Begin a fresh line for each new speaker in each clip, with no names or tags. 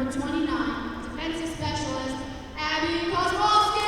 number 29, defensive specialist, Abby Kozłowski.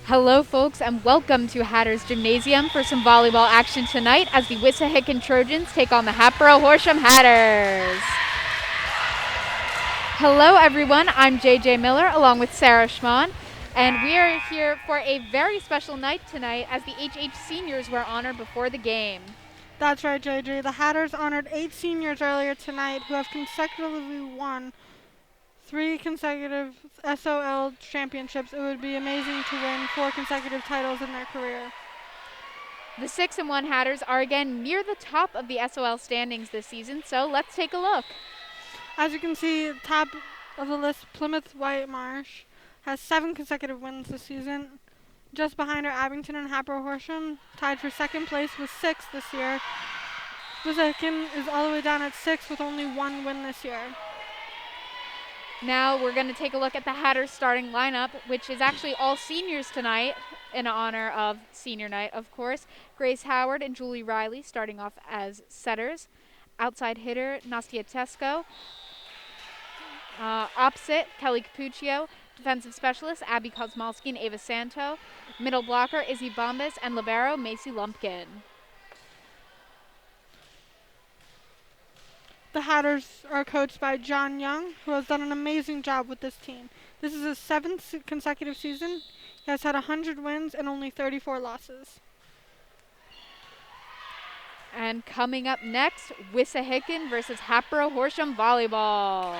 Hello, folks, and welcome to Hatter's Gymnasium for some volleyball action tonight as the Wissahickon Trojans take on the Hatboro-Horsham Hatters. Hello, everyone. I'm JJ Miller along with Sarah Schmann, and we are here for a very special night tonight as the HH seniors were honored before the game.
That's right, JJ. The Hatters honored 8 seniors earlier tonight who have consecutively won 3 consecutive SOL championships. It would be amazing to win 4 consecutive titles in their career.
The 6-1 Hatters are again near the top of the SOL standings this season, so let's take a look.
As you can see, top of the list, Plymouth Whitemarsh has 7 consecutive wins this season. Just behind are Abington and Hatboro-Horsham, tied for second place with 6 this year. Wissahickon is all the way down at 6 with only 1 win this year.
Now we're going to take a look at the Hatters starting lineup, which is actually all seniors tonight in honor of senior night, of course. Grace Howard and Julie Riley starting off as setters. Outside hitter, Nastia Tesco. Opposite, Kelly Capuccio. Defensive specialist, Abby Kosmalski and Ava Santo. Middle blocker, Izzy Bombas. And libero, Macy Lumpkin.
The Hatters are coached by John Young, who has done an amazing job with this team. This is his 7th consecutive season. He has had 100 wins and only 34 losses.
And coming up next, Wissahickon versus Hatboro-Horsham Volleyball.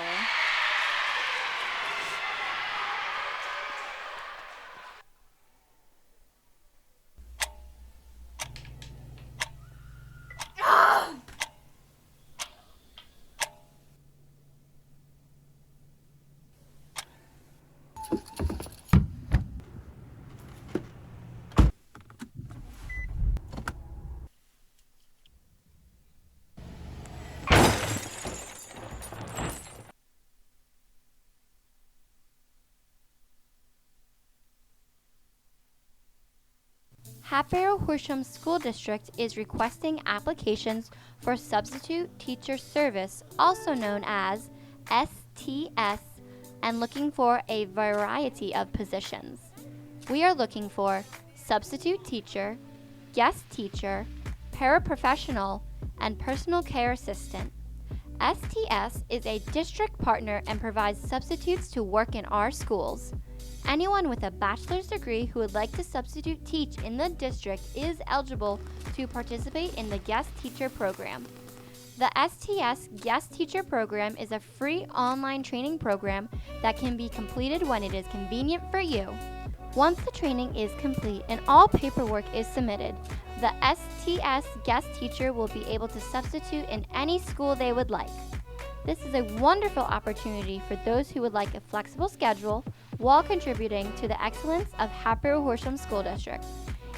Hatboro-Horsham School District is requesting applications for Substitute Teacher Service, also known as STS, and looking for a variety of positions. We are looking for substitute teacher, guest teacher, paraprofessional, and personal care assistant. STS is a district partner and provides substitutes to work in our schools. Anyone with a bachelor's degree who would like to substitute teach in the district is eligible to participate in the guest teacher program. The STS guest teacher program is a free online training program that can be completed when it is convenient for you. Once the training is complete and all paperwork is submitted, the STS guest teacher will be able to substitute in any school they would like. This is a wonderful opportunity for those who would like a flexible schedule while contributing to the excellence of Hatboro-Horsham School District.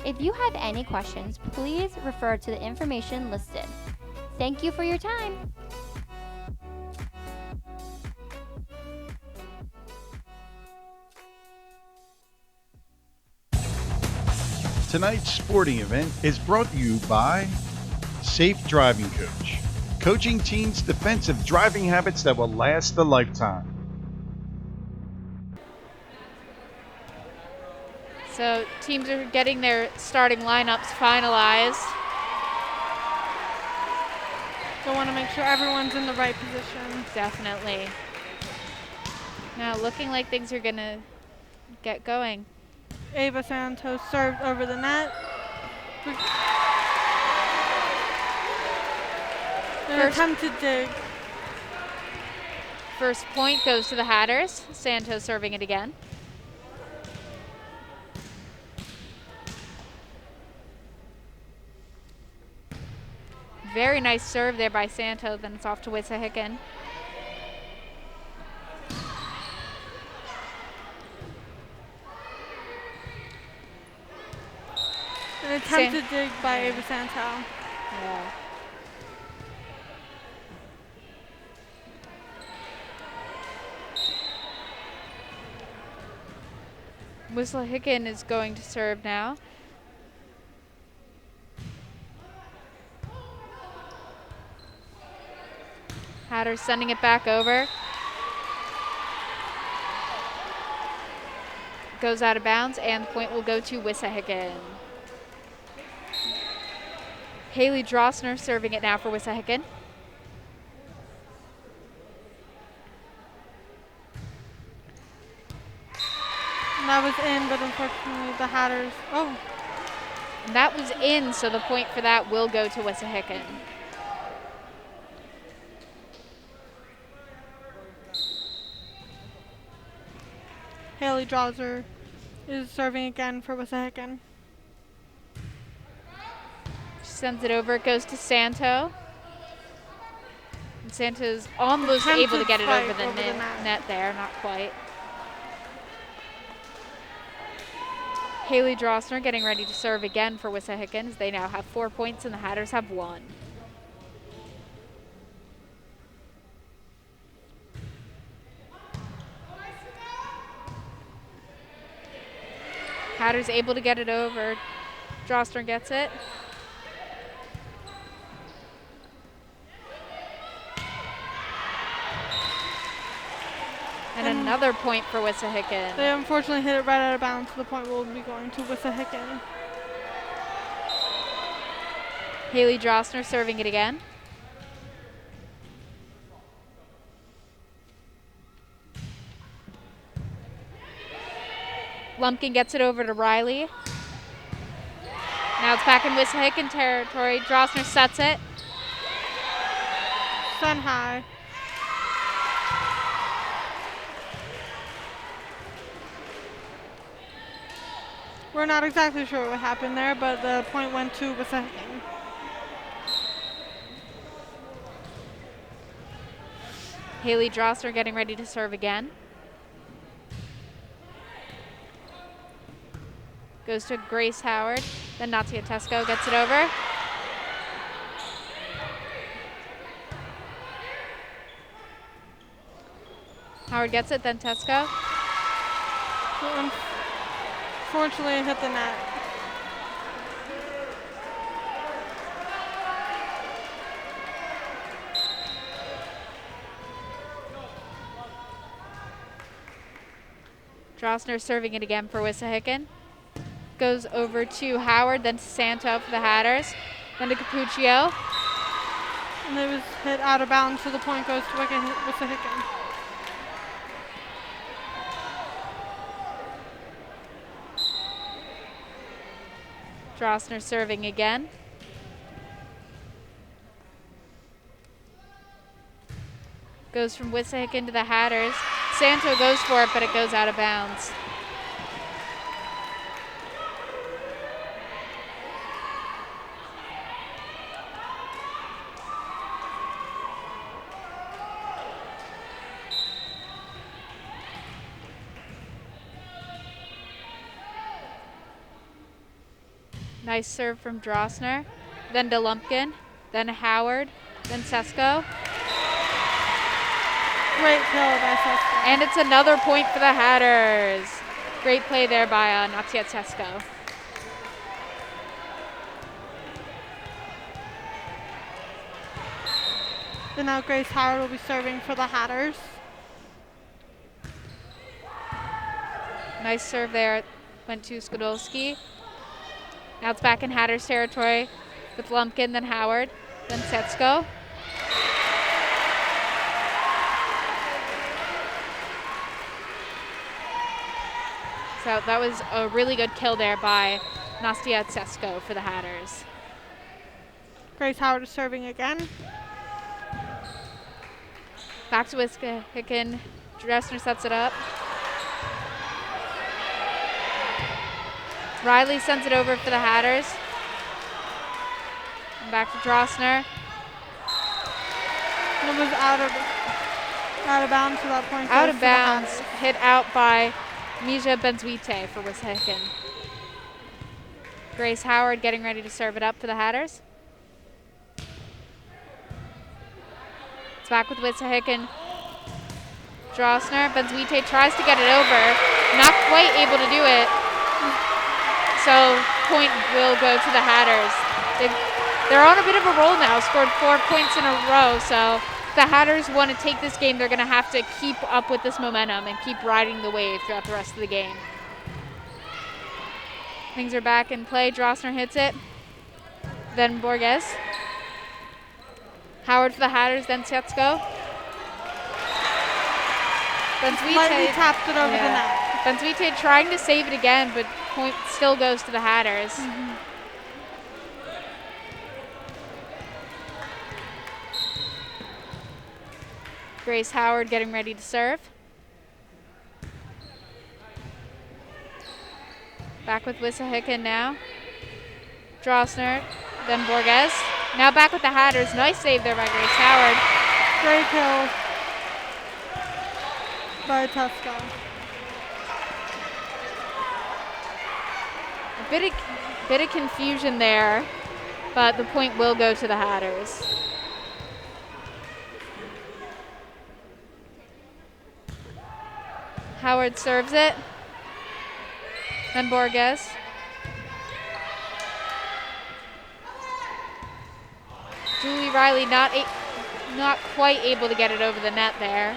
If you have any questions, please refer to the information listed. Thank you for your time.
Tonight's sporting event is brought to you by Safe Driving Coach, coaching teens defensive driving habits that will last a lifetime.
So teams are getting their starting lineups finalized.
So want to make sure everyone's in the right position.
Definitely. Now looking like things are going to get going.
Ava Santos served over the net. An attempted dig.
First point goes to the Hatters. Santos serving it again. Very nice serve there by Santos, then it's off to Wissahickon.
An attempted dig by Ava Santos.
Yeah. Wissahickon is going to serve now. Hatters sending it back over. goes out of bounds, and the point will go to Wissahickon. Haley Drossner serving it now for Wissahickon.
And that was in, but unfortunately the Hatters. Oh,
And that was in, so the point for that will go to Wissahickon.
Haley Drosser is serving again for Wissahickon.
She sends it over. It goes to Santo. And Santo's almost able to get it over the net there. Not quite. Haley Drossner getting ready to serve again for Wissahickon, as they now have 4 points and the Hatters have 1. Hatters able to get it over. Drossner gets it. And another point for Wissahickon.
They unfortunately hit it right out of bounds, so the point will be going to Wissahickon.
Haley Drossner serving it again. Lumpkin gets it over to Riley. Now it's back in Wissahickon territory. Drossner sets it.
Send high. We're not exactly sure what happened there, but the point went to Wissahickon.
Haley Drossner getting ready to serve again. Goes to Grace Howard. Then Natia Tesco gets it over. Howard gets it, then Tesco.
Unfortunately, it hit the net.
Drossner serving it again for Wissahickon. Goes over to Howard, then to Santo for the Hatters. Then to Capuccio.
And it was hit out of bounds, so the point goes to Wissahickon.
Drossner serving again. Goes from Wissahickon to the Hatters. Santo goes for it, but it goes out of bounds. Nice serve from Drossner. Then to Lumpkin. Then to Howard. Then Sesko.
Great kill by Sesko.
And it's another point for the Hatters. Great play there by Natia Sesko.
And now Grace Howard will be serving for the Hatters.
Nice serve there. Went to Skodolski. Now it's back in Hatters territory with Lumpkin, then Howard, then Setsko. So that was a really good kill there by Nastia Setsko for the Hatters.
Grace Howard is serving again.
Back to Wissahickon. Drossner sets it up. Riley sends it over for the Hatters. And back to Drossner.
And it was out of bounds for that point.
Out of bounds, hit out by Mija Benzuite for Wissahickon. Grace Howard getting ready to serve it up for the Hatters. It's back with Wissahickon. Drossner. Benzuite tries to get it over. Not quite able to do it. So point will go to the Hatters. They're on a bit of a roll now, scored 4 points in a row. So if the Hatters want to take this game, they're going to have to keep up with this momentum and keep riding the wave throughout the rest of the game. Things are back in play. Drossner hits it. Then Borges. Howard for the Hatters, then Setsko.
Lightly tapped it over the net.
Benzvite trying to save it again, but point still goes to the Hatters. Grace Howard getting ready to serve. Back with Wissahickon now. Drossner, then Borges. Now back with the Hatters. Nice save there by Grace Howard.
Great kill by Tesco.
A bit of confusion there, but the point will go to the Hatters. Howard serves it. Then Borges. Julie Riley not quite able to get it over the net there.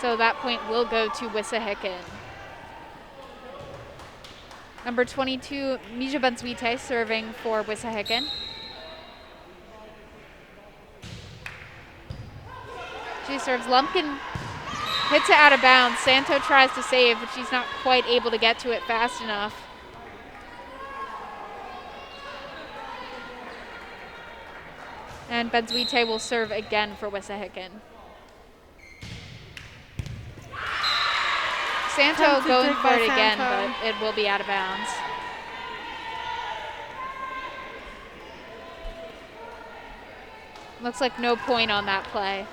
So that point will go to Wissahickon. Number 22, Mija Benzvite serving for Wissahickon. She serves. Lumpkin hits it out of bounds. Santo tries to save, but she's not quite able to get to it fast enough. And Benzvite will serve again for Wissahickon. Santo going for it again, but it will be out of bounds. Looks like no point on that play.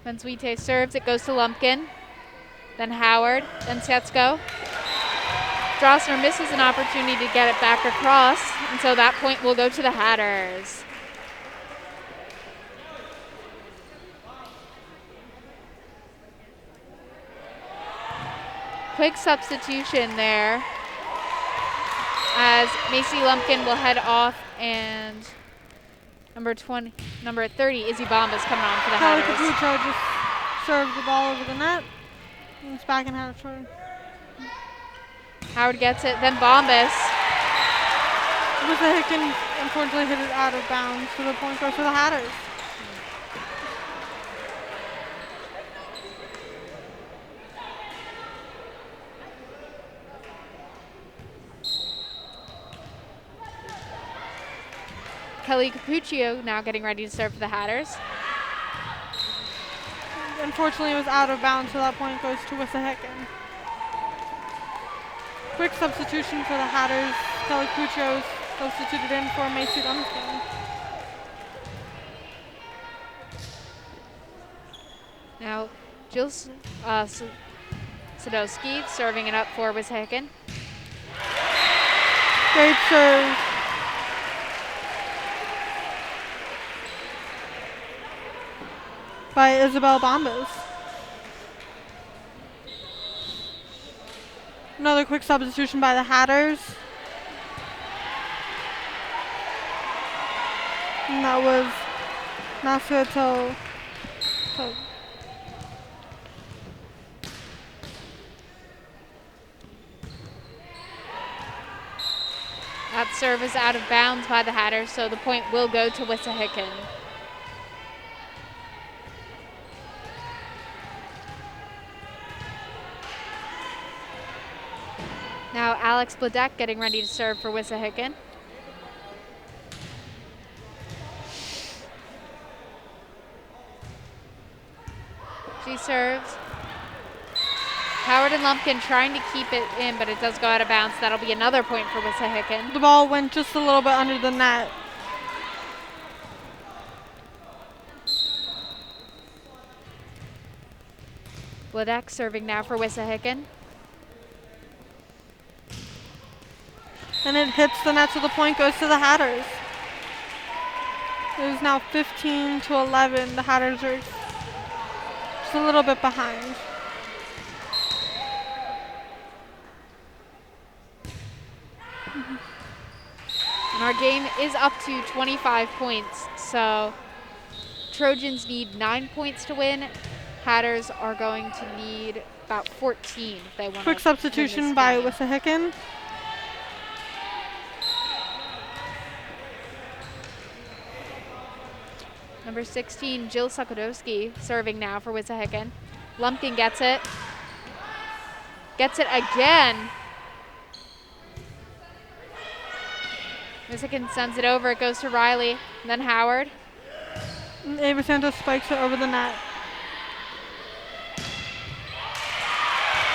Benzvite serves, it goes to Lumpkin. Then Howard, then Setsko. Drossner misses an opportunity to get it back across, and so that point will go to the Hatters. Quick substitution there, as Macy Lumpkin will head off, and number 30, Izzy Bombas coming on for the Hatters.
Capucho just served the ball over the net, and it's back in Hatboro.
Howard gets it, then Bombas.
Wissahickon unfortunately hit it out of bounds, so the point goes to the Hatters.
Kelly Capuccio now getting ready to serve for the Hatters.
Unfortunately, it was out of bounds, so that point goes to Wissahickon. Quick substitution for the Hatters. Kelly Capuccio substituted in for Macy Lumpkin.
Now, Jill Sadowski serving it up for Wissahickon.
Great serve. By Isabel Bombas. Another quick substitution by the Hatters. And that was Masuto.
That serve is out of bounds by the Hatters, so the point will go to Wissahickon. Now Alex Bledek getting ready to serve for Wissahickon. She serves. Howard and Lumpkin trying to keep it in, but it does go out of bounds. That'll be another point for Wissahickon.
The ball went just a little bit under the net.
Bledek serving now for Wissahickon.
And it hits the net, so the point goes to the Hatters. It is now 15-11. The Hatters are just a little bit behind.
And our game is up to 25 points, so Trojans need 9 points to win. Hatters are going to need about 14 if they want to.
Quick substitution by Wissahickon.
Number 16, Jill Sokudowski, serving now for Wissahickon. Lumpkin gets it. Gets it again. Wissahickon sends it over. It goes to Riley. And then Howard.
And Ava Santos spikes it over the net.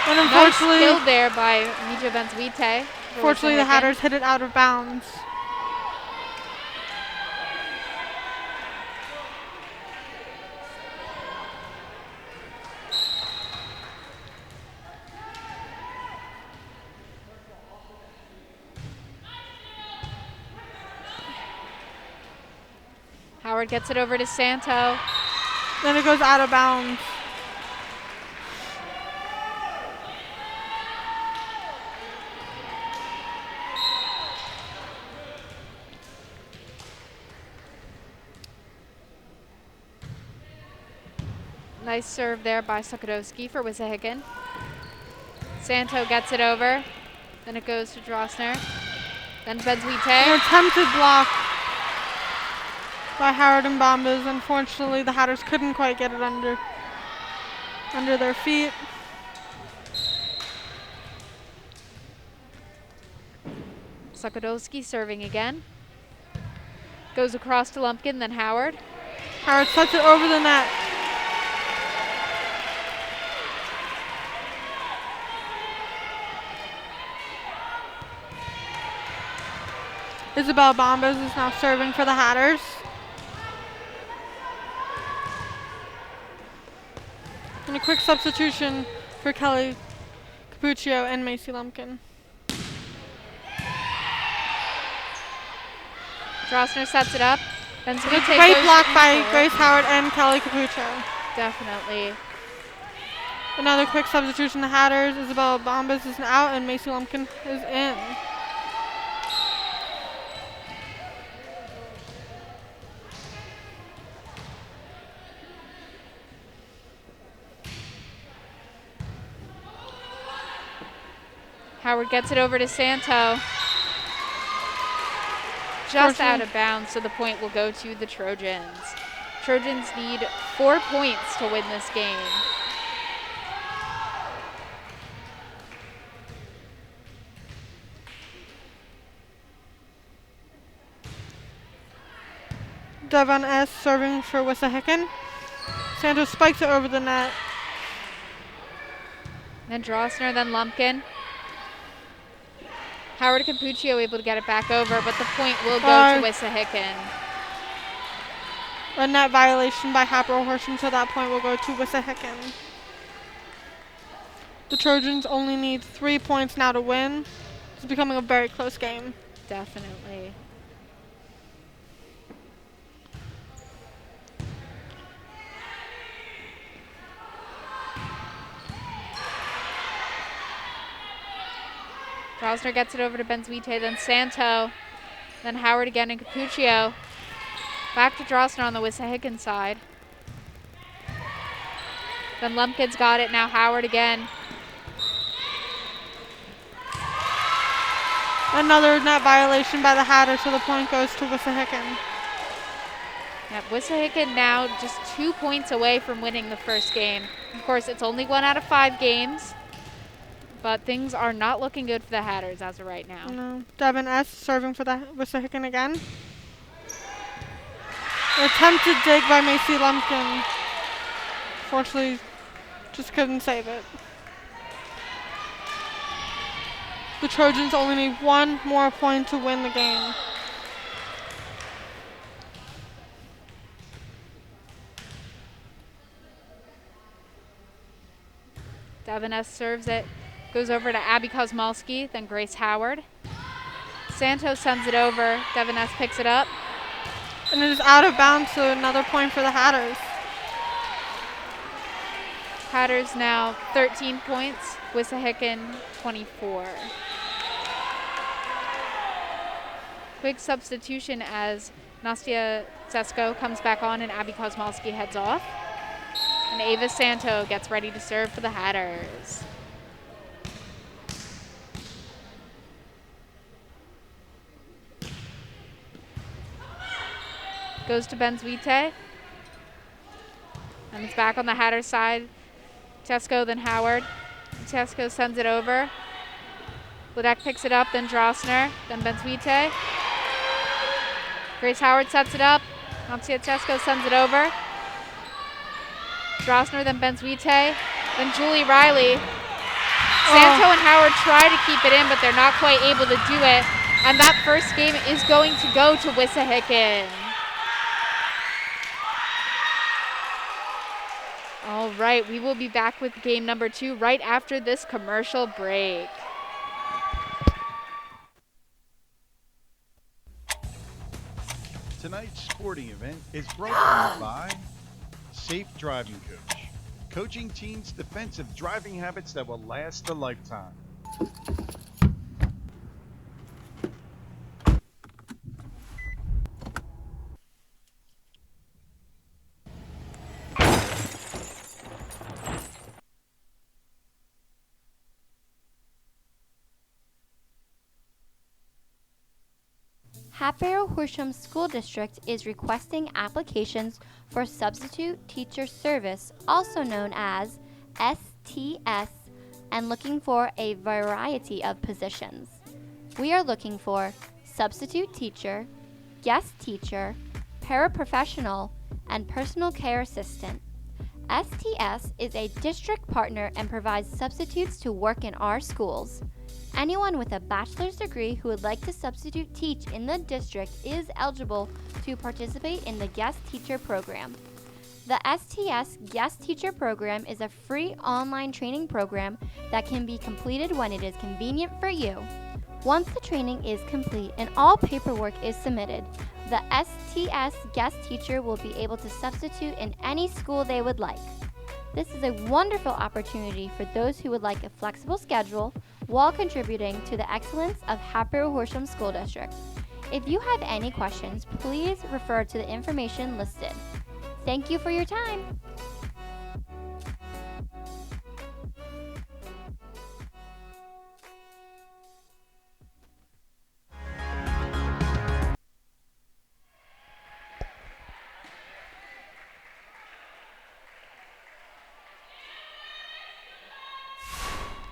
And
Nice
unfortunately,
skill there by Mijo Benzwite.
unfortunately the Hatters hit it out of bounds.
Howard gets it over to Santo.
Then it goes out of bounds.
Nice serve there by Sokudowski for Wissahickon. Santo gets it over. Then it goes to Drossner. Then Benzwite.
An attempted block by Howard and Bombas. Unfortunately, the Hatters couldn't quite get it under their feet.
Sokudowski serving again. Goes across to Lumpkin, then Howard.
Howard sets it over the net. Isabel Bombas is now serving for the Hatters. And a quick substitution for Kelly Capuccio and Macy Lumpkin.
Drossner sets it up.
It's a great block by Grace Howard and Kelly Capuccio.
Definitely.
Another quick substitution. The Hatters, Isabel Bombas is out and Macy Lumpkin is in.
Howard gets it over to Santo. Just out of bounds, so the point will go to the Trojans. Trojans need 4 points to win this game.
Devon S. serving for Wissahickon. Santos spikes it over the net.
Then Drossner, then Lumpkin. Howard Capuccio able to get it back over, but the point will go to Wissahickon.
A net violation by Hatboro-Horsham, so that point will go to Wissahickon. The Trojans only need 3 points now to win. It's becoming a very close game.
Definitely. Drossner gets it over to Benzwite, then Santo, then Howard again and Capuccio. Back to Drossner on the Wissahickon side. Then Lumpkin's got it, now Howard again.
Another net violation by the Hatters, so the point goes to Wissahickon.
Yep, Wissahickon now just 2 points away from winning the first game. Of course, it's only 1 out of 5 games. But things are not looking good for the Hatters as of right now.
No. Devin S. serving for the Wissahickon again. An attempted dig by Macy Lumpkin. Fortunately, just couldn't save it. The Trojans only need 1 more point to win the game.
Devin S. serves it. Goes over to Abby Kosmalski, then Grace Howard. Santos sends it over. Devin S. picks it up.
And it is out of bounds, so another point for the Hatters.
Hatters now 13 points. Wissahickon 24. Quick substitution as Nastia Sesko comes back on and Abby Kosmalski heads off. And Ava Santo gets ready to serve for the Hatters. Goes to Benzuite. And it's back on the Hatters side. Tesco, then Howard. Tesco sends it over. Ledeck picks it up, then Drossner, then Benzuite. Grace Howard sets it up. Nancy Tesco sends it over. Drossner, then Benzuite, then Julie Riley. Santo and Howard try to keep it in, but they're not quite able to do it. And that first game is going to go to Wissahickon. All right, we will be back with game number 2 right after this commercial break.
Tonight's sporting event is brought to you by Safe Driving Coach, coaching teens defensive driving habits that will last a lifetime.
Hatboro-Horsham School District is requesting applications for Substitute Teacher Service, also known as STS, and looking for a variety of positions. We are looking for substitute teacher, guest teacher, paraprofessional, and personal care assistant. STS is a district partner and provides substitutes to work in our schools. Anyone with a bachelor's degree who would like to substitute teach in the district is eligible to participate in the guest teacher program. The STS Guest Teacher Program is a free online training program that can be completed when it is convenient for you. Once the training is complete and all paperwork is submitted, the STS Guest Teacher will be able to substitute in any school they would like. This is a wonderful opportunity for those who would like a flexible schedule while contributing to the excellence of Hatboro-Horsham School District. If you have any questions, please refer to the information listed. Thank you for your time.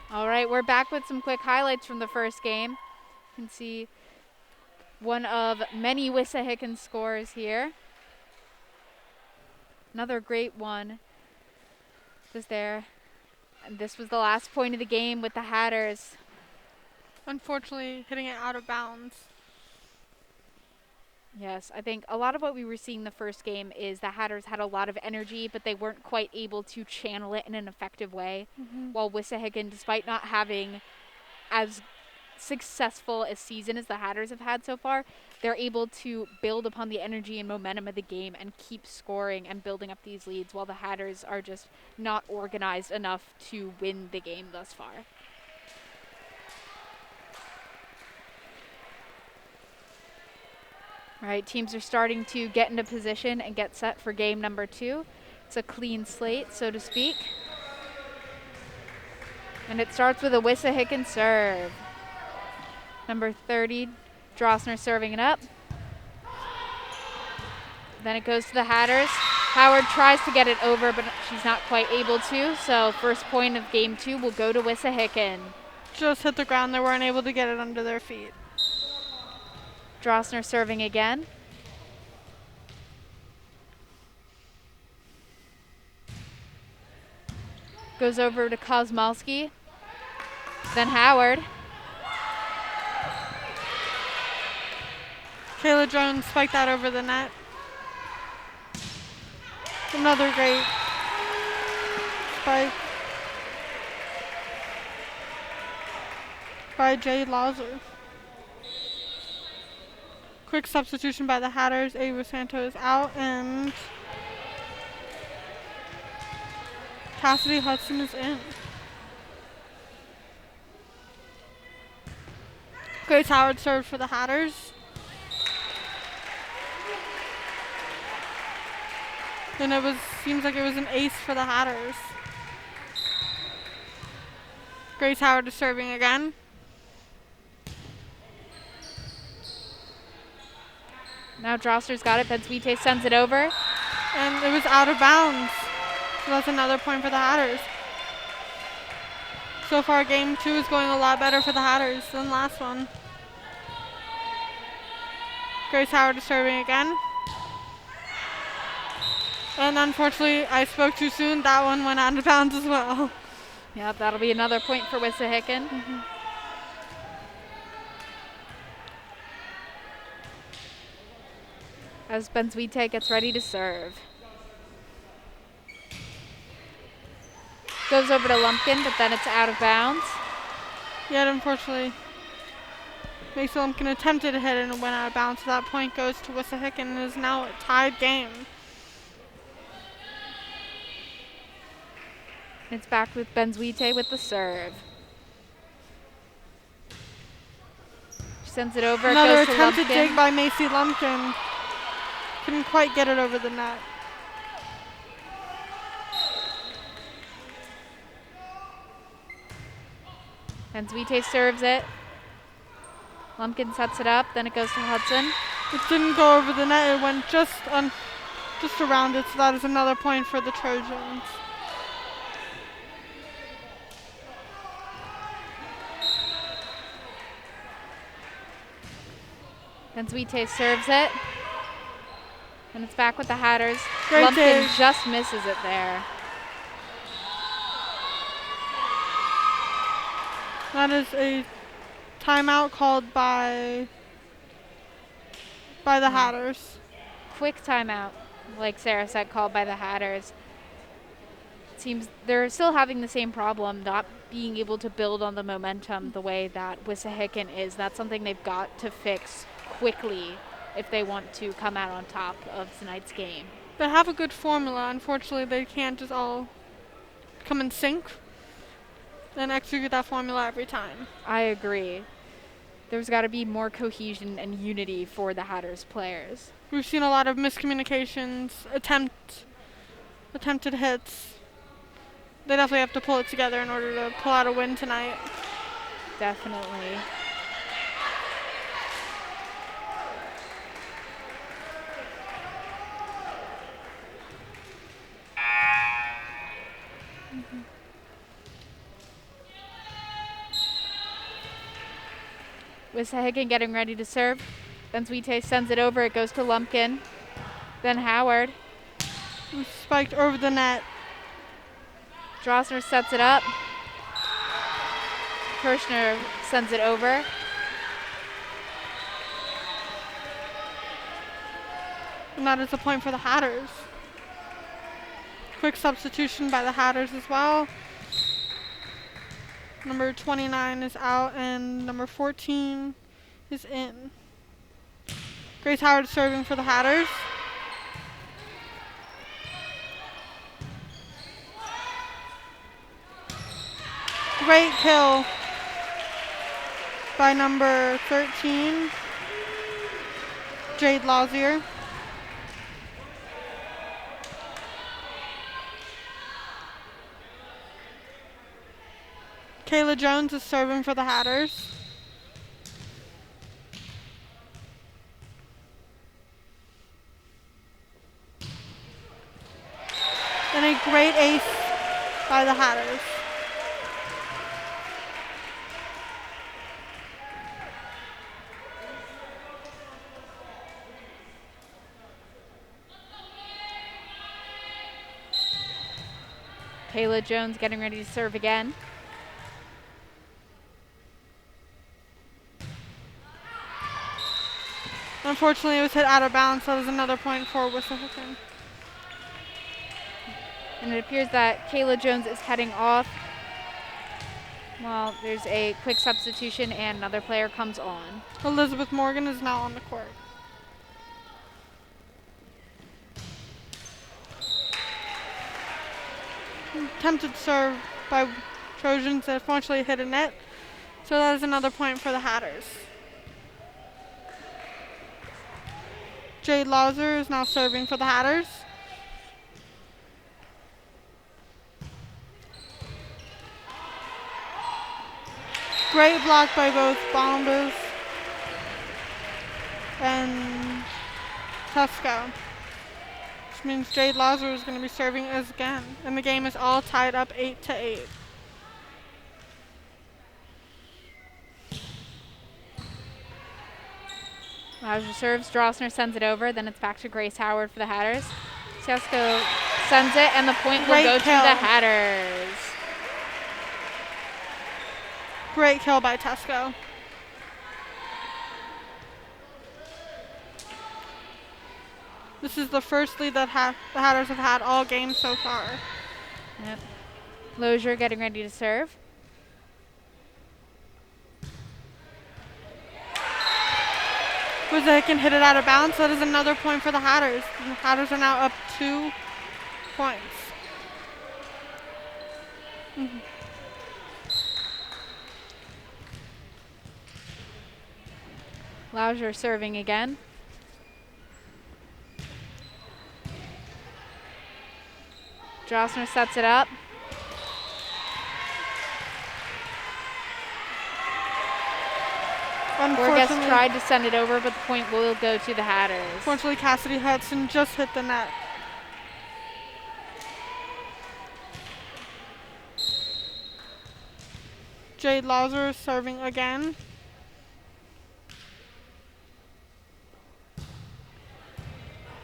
All right, we're back with some quick highlights from the first game. You can see one of many Wissahickon scores here. Another great one was there. And this was the last point of the game with the Hatters.
Unfortunately, hitting it out of bounds.
Yes, I think a lot of what we were seeing the first game is the Hatters had a lot of energy, but they weren't quite able to channel it in an effective way. While Wissahickon, despite not having as successful a season as the Hatters have had so far, they're able to build upon the energy and momentum of the game and keep scoring and building up these leads, while the Hatters are just not organized enough to win the game thus far. All right, teams are starting to get into position and get set for game number 2. It's a clean slate, so to speak. And it starts with a Wissahickon serve. Number 30, Drossner serving it up. Then it goes to the Hatters. Howard tries to get it over, but she's not quite able to. So first point of game 2 will go to Wissahickon.
Just hit the ground. They weren't able to get it under their feet.
Drossner serving again. Goes over to Kozmalski. Then Howard.
Kayla Jones spiked that over the net. Another great spike by Jade Lauser. Quick substitution by the Hatters. Ava Santo is out and Cassidy Hudson is in. Grace Howard served for the Hatters. And seems like it was an ace for the Hatters. Grace Howard is serving again.
Now Drosser's got it. Benzwite sends it over.
And it was out of bounds. So that's another point for the Hatters. So far, game 2 is going a lot better for the Hatters than last one. Grace Howard is serving again. And unfortunately, I spoke too soon. That one went out of bounds as well.
Yep, that'll be another point for Wissahickon. As Benzwite gets ready to serve. Goes over to Lumpkin, but then it's out of bounds.
Yet unfortunately, Mason Lumpkin attempted to hit it and it went out of bounds. So that point goes to Wissahickon and is now a tied game.
It's back with Benzwite with the serve. She sends it over.
Another
it goes to
attempted
Lumpkin.
dig by Macy Lumpkin. Couldn't quite get it over the net.
Benzwite serves it. Lumpkin sets it up. Then it goes to Hudson.
It didn't go over the net. It went just around it. So that is another point for the Trojans.
Benzwite serves it. And it's back with the Hatters.
Great
Lumpkin
dig.
just misses it there.
That is a timeout called by the Hatters.
Quick timeout, like Sarah said, called by the Hatters. It seems they're still having the same problem, not being able to build on the momentum the way that Wissahickon is. That's something they've got to fix quickly if they want to come out on top of tonight's game.
They have a good formula. Unfortunately, they can't just all come in sync and execute that formula every time.
I agree. There's got to be more cohesion and unity for the Hatters players.
We've seen a lot of miscommunications, attempted hits. They definitely have to pull it together in order to pull out a win tonight.
Definitely. Wissahickon getting ready to serve. Benzwite sends it over. It goes to Lumpkin. Then Howard.
Spiked over the net.
Drosser sets it up. Kirshner sends it over.
And that is a point for the Hatters. Quick substitution by the Hatters as well. Number 29 is out and number 14 is in. Grace Howard serving for the Hatters. Great kill by number 13, Jade Lausier. Kayla Jones is serving for the Hatters. And a great ace by the Hatters.
Kayla Jones getting ready to serve again.
Unfortunately, it was hit out of bounds, so that was another point for Wissahickon.
And it appears that Kayla Jones is heading off. Well, there's a quick substitution and another player comes on.
Elizabeth Morgan is now on the court. Attempted serve by Trojans that unfortunately hit a net. So that is another point for the Hatters. Jade Lauser is now serving for the Hatters. Great block by both Bombas and Tusco, which means Jade Lazar is going to be serving as again, and the game is all tied up 8-8.
Lazar serves, Drossner sends it over, then it's back to Grace Howard for the Hatters. Tusco sends it, and the point will go to the Hatters.
Great kill by Tusco. This is the first lead that the Hatters have had all game so far.
Yep. Lozier getting ready to serve.
Wissahickon hit it out of bounds, so that is another point for the Hatters. The Hatters are now up 2 points.
Lozier serving again. Drossner sets it up. Borges tried to send it over, but the point will go to the Hatters.
Unfortunately, Cassidy Hudson just hit the net. Jade Lazar serving again.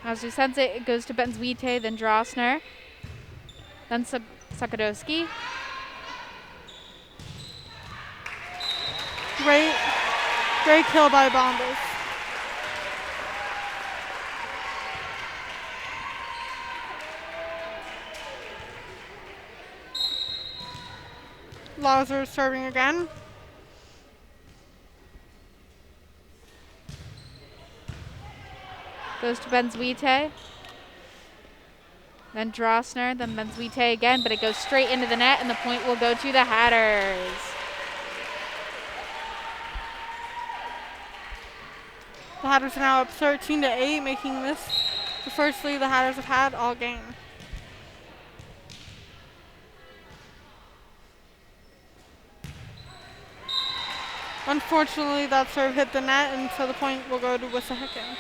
As he sends it, it goes to Benzwite, then Drossner, then Sakadowski.
Great kill by Bombas. Lazar serving again.
Goes to Benzwite. Then Drossner, then Benzwite again, but it goes straight into the net, and the point will go to the Hatters.
The Hatters are now up 13-8, making this the first lead the Hatters have had all game. Unfortunately, that serve hit the net, and so the point will go to Wissahickon.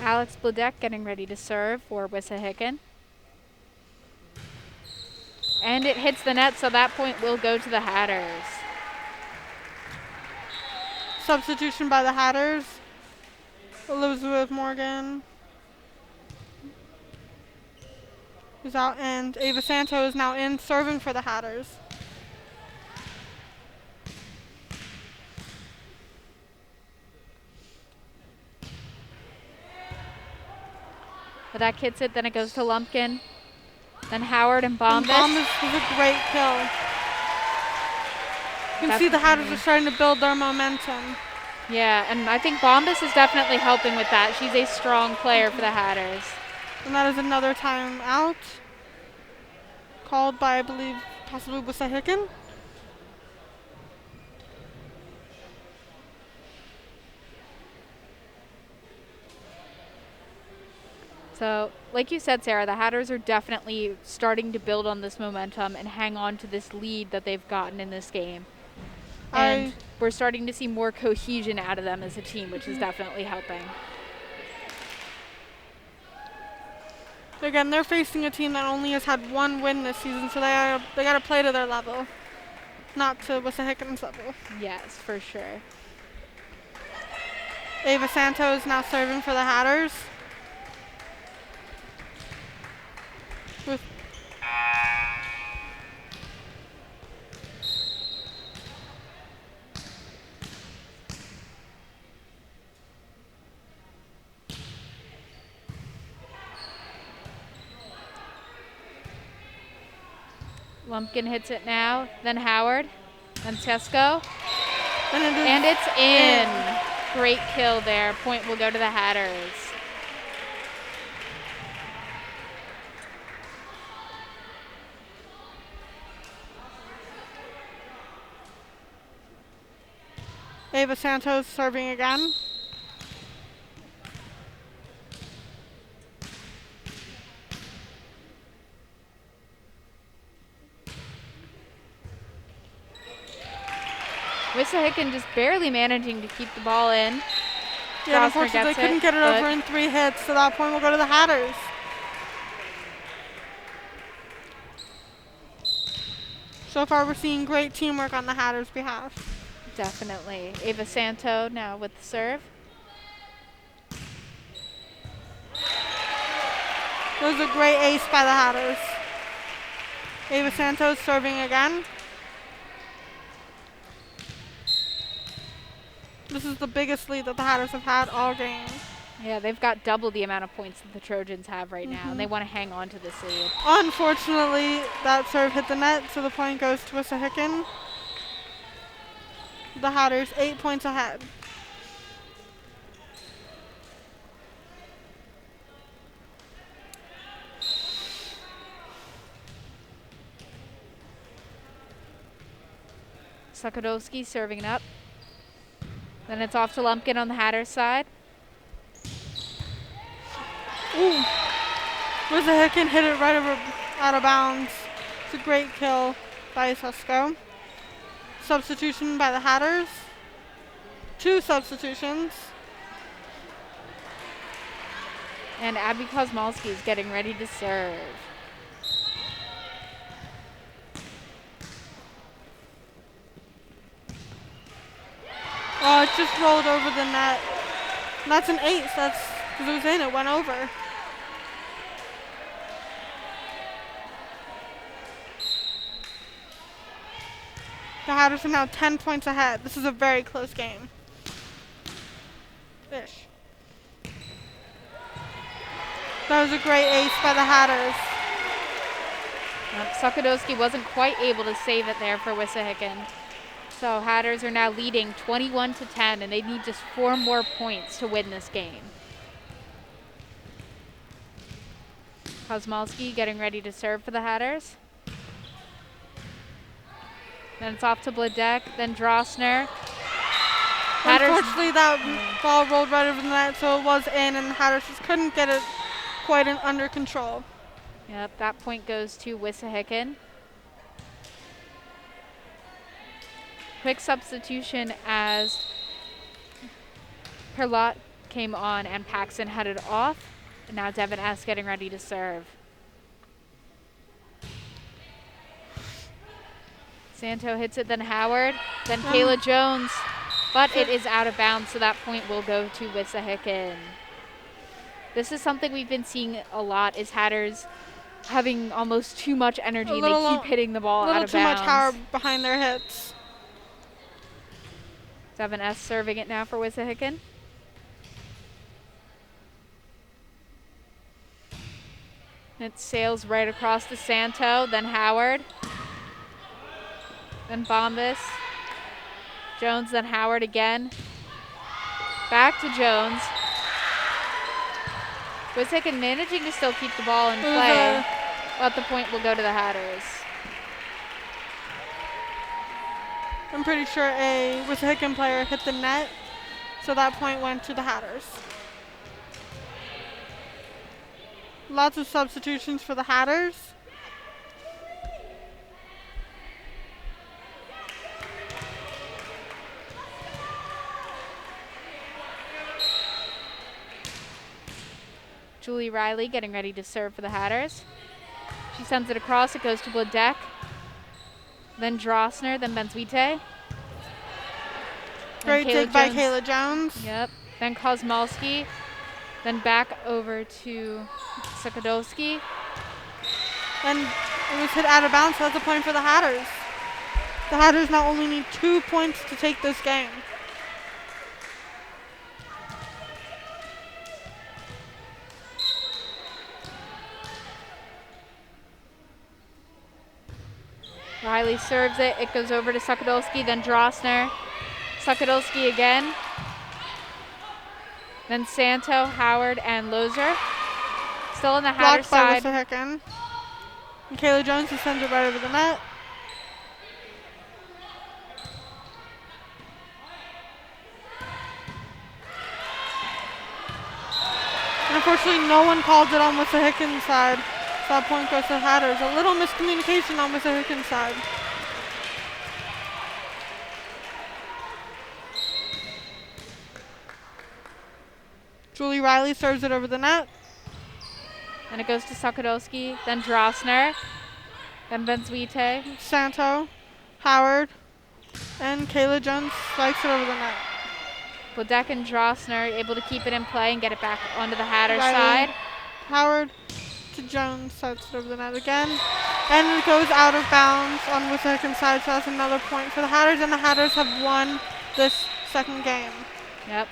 Alex Bledek getting ready to serve for Wissahickon. And it hits the net, so that point will go to the Hatters.
Substitution by the Hatters. Elizabeth Morgan is out, and Ava Santo is now in, serving for the Hatters.
Bledek hits it, then it goes to Lumpkin. Then Howard and Bombas.
Bombas is a great kill. You can see the Hatters are starting to build their momentum.
Yeah, and I think Bombas is definitely helping with that. She's a strong player for the Hatters.
And that is another time out. Called by, I believe, possibly Wissahickon.
So, like you said, Sarah, the Hatters are definitely starting to build on this momentum and hang on to this lead that they've gotten in this game. And we're starting to see more cohesion out of them as a team, which is definitely helping.
Again, they're facing a team that only has had one win this season, so they got to play to their level, not to Wissahickon's level.
Yes, for sure.
Ava Santo is now serving for the Hatters.
Lumpkin hits it now, then Howard, then Tesco,
And
it's in. Great kill there. Point will go to the Hatters.
Ava Santos serving again.
Wissahickon just barely managing to keep the ball in.
Yeah,
Drosner
unfortunately,
gets
couldn't get it
but
over in 3 hits, so that point will go to the Hatters. So far, we're seeing great teamwork on the Hatters' behalf.
Definitely. Ava Santo now with the serve.
That was a great ace by the Hatters. Ava Santos serving again. This is the biggest lead that the Hatters have had all game.
Yeah, they've got double the amount of points that the Trojans have right now, and they want to hang on to this lead.
Unfortunately, that serve hit the net, so the point goes to Wissahickon. The Hatters 8 points ahead.
Sakadowski serving it up. Then it's off to Lumpkin on the Hatters side.
Ooh. Wissahickon hit it right over out of bounds. It's a great kill by Susko. Substitution by the Hatters. 2 substitutions.
And Abby Kosmalski is getting ready to serve.
Oh, it just rolled over the net. And that's an ace. That's because it was in. It went over. The Hatters are now 10 points ahead. This is a very close game. Fish. That was a great ace by the Hatters.
Sakadowski wasn't quite able to save it there for Wissahickon. So Hatters are now leading 21-10, and they need just 4 more points to win this game. Kosmalski getting ready to serve for the Hatters. Then it's off to Bledek, then Drosner.
Unfortunately, that ball rolled right over the net, so it was in, and the Hatters just couldn't get it quite under control.
Yep, that point goes to Wissahickon. Quick substitution as Perlot came on and Paxson headed off. And now Devin S. getting ready to serve. Santo hits it, then Howard, then Kayla Jones. But it is out of bounds, so that point will go to Wissahickon. This is something we've been seeing a lot, is Hatters having almost too much energy. They keep hitting the ball out of bounds.
A little too much power behind their hits.
Devin S. serving it now for Wissahickon. It sails right across to Santo, then Howard, then Bombas, Jones, then Howard again. Back to Jones. Wissahickon managing to still keep the ball in play, but the point will go to the Hatters.
I'm pretty sure a Wissahickon player hit the net, so that point went to the Hatters. Lots of substitutions for the Hatters.
Julie Riley getting ready to serve for the Hatters. She sends it across, it goes to Bledek. Then Drosner, then Benzuite.
Great dig by Kayla Jones.
Yep. Then Kosmalski. Then back over to Sakadowski.
And it was hit out of bounds, so that's a point for the Hatters. The Hatters now only need 2 points to take this game.
Riley serves it. It goes over to Sakadowski, then Drosner. Sakadowski again. Then Santo, Howard, and Lozer. Still on the Hatter side.
Blocked by Wissahickon. And Kayla Jones just sends it right over the net. unfortunately, no one called it on Wissahickon side. So that point goes to the Hatters. A little miscommunication on Wissahickon side. Julie Riley serves it over the net.
And it goes to Sakadowski, then Drossner, then Benzuite.
Santo, Howard, and Kayla Jones strikes it over the net.
Bodek and Drossner able to keep it in play and get it back onto the Hatters
Riley.
side.
Howard to Jones, sets it over the net again. And it goes out of bounds on Wissahickon side, so that's another point for the Hatters, and the Hatters have won this second game.
Yep.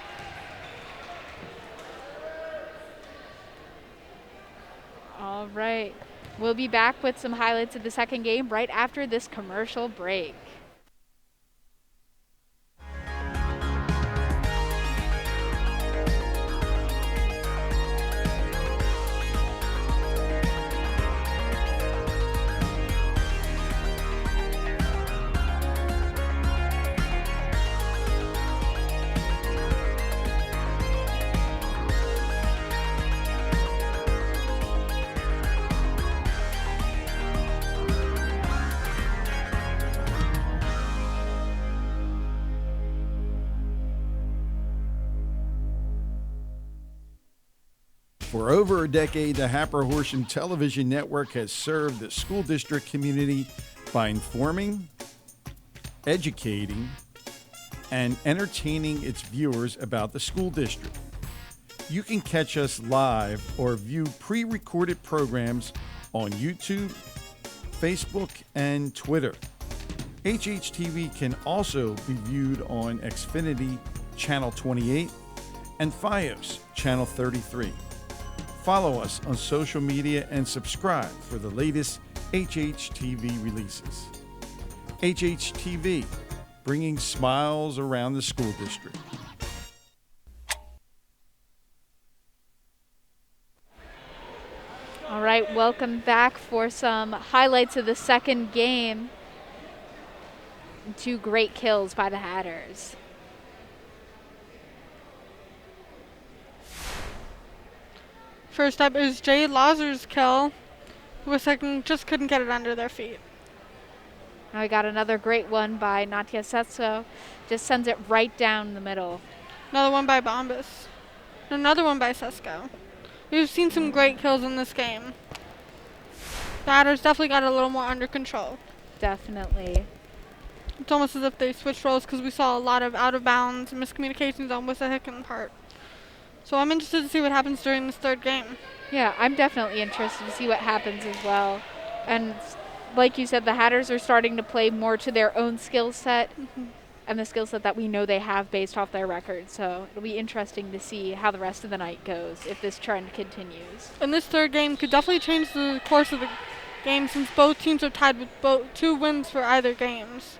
All right. We'll be back with some highlights of the second game right after this commercial break.
For over a decade, the Hatboro-Horsham television network has served the school district community by informing, educating, and entertaining its viewers about the school district. You can catch us live or view pre-recorded programs on YouTube, Facebook, and Twitter. HHTV can also be viewed on Xfinity Channel 28 and Fios Channel 33. Follow us on social media and subscribe for the latest HHTV releases. HHTV, bringing smiles around the school district.
All right, welcome back for some highlights of the second game. 2 great kills by the Hatters.
First up is Jade Lazar's kill. Wissahickon just couldn't get it under their feet.
Now we got another great one by Natia Setso. Just sends it right down the middle.
Another one by Bombas. Another one by Sesko. We've seen some great kills in this game. The Hatters definitely got it a little more under control.
Definitely.
It's almost as if they switched roles because we saw a lot of out of bounds and miscommunications on Wissahickon part. So I'm interested to see what happens during this third game.
Yeah, I'm definitely interested to see what happens as well. And like you said, the Hatters are starting to play more to their own skill set and the skill set that we know they have based off their record. So it'll be interesting to see how the rest of the night goes if this trend continues.
And this third game could definitely change the course of the game since both teams are tied with 2 wins for either games.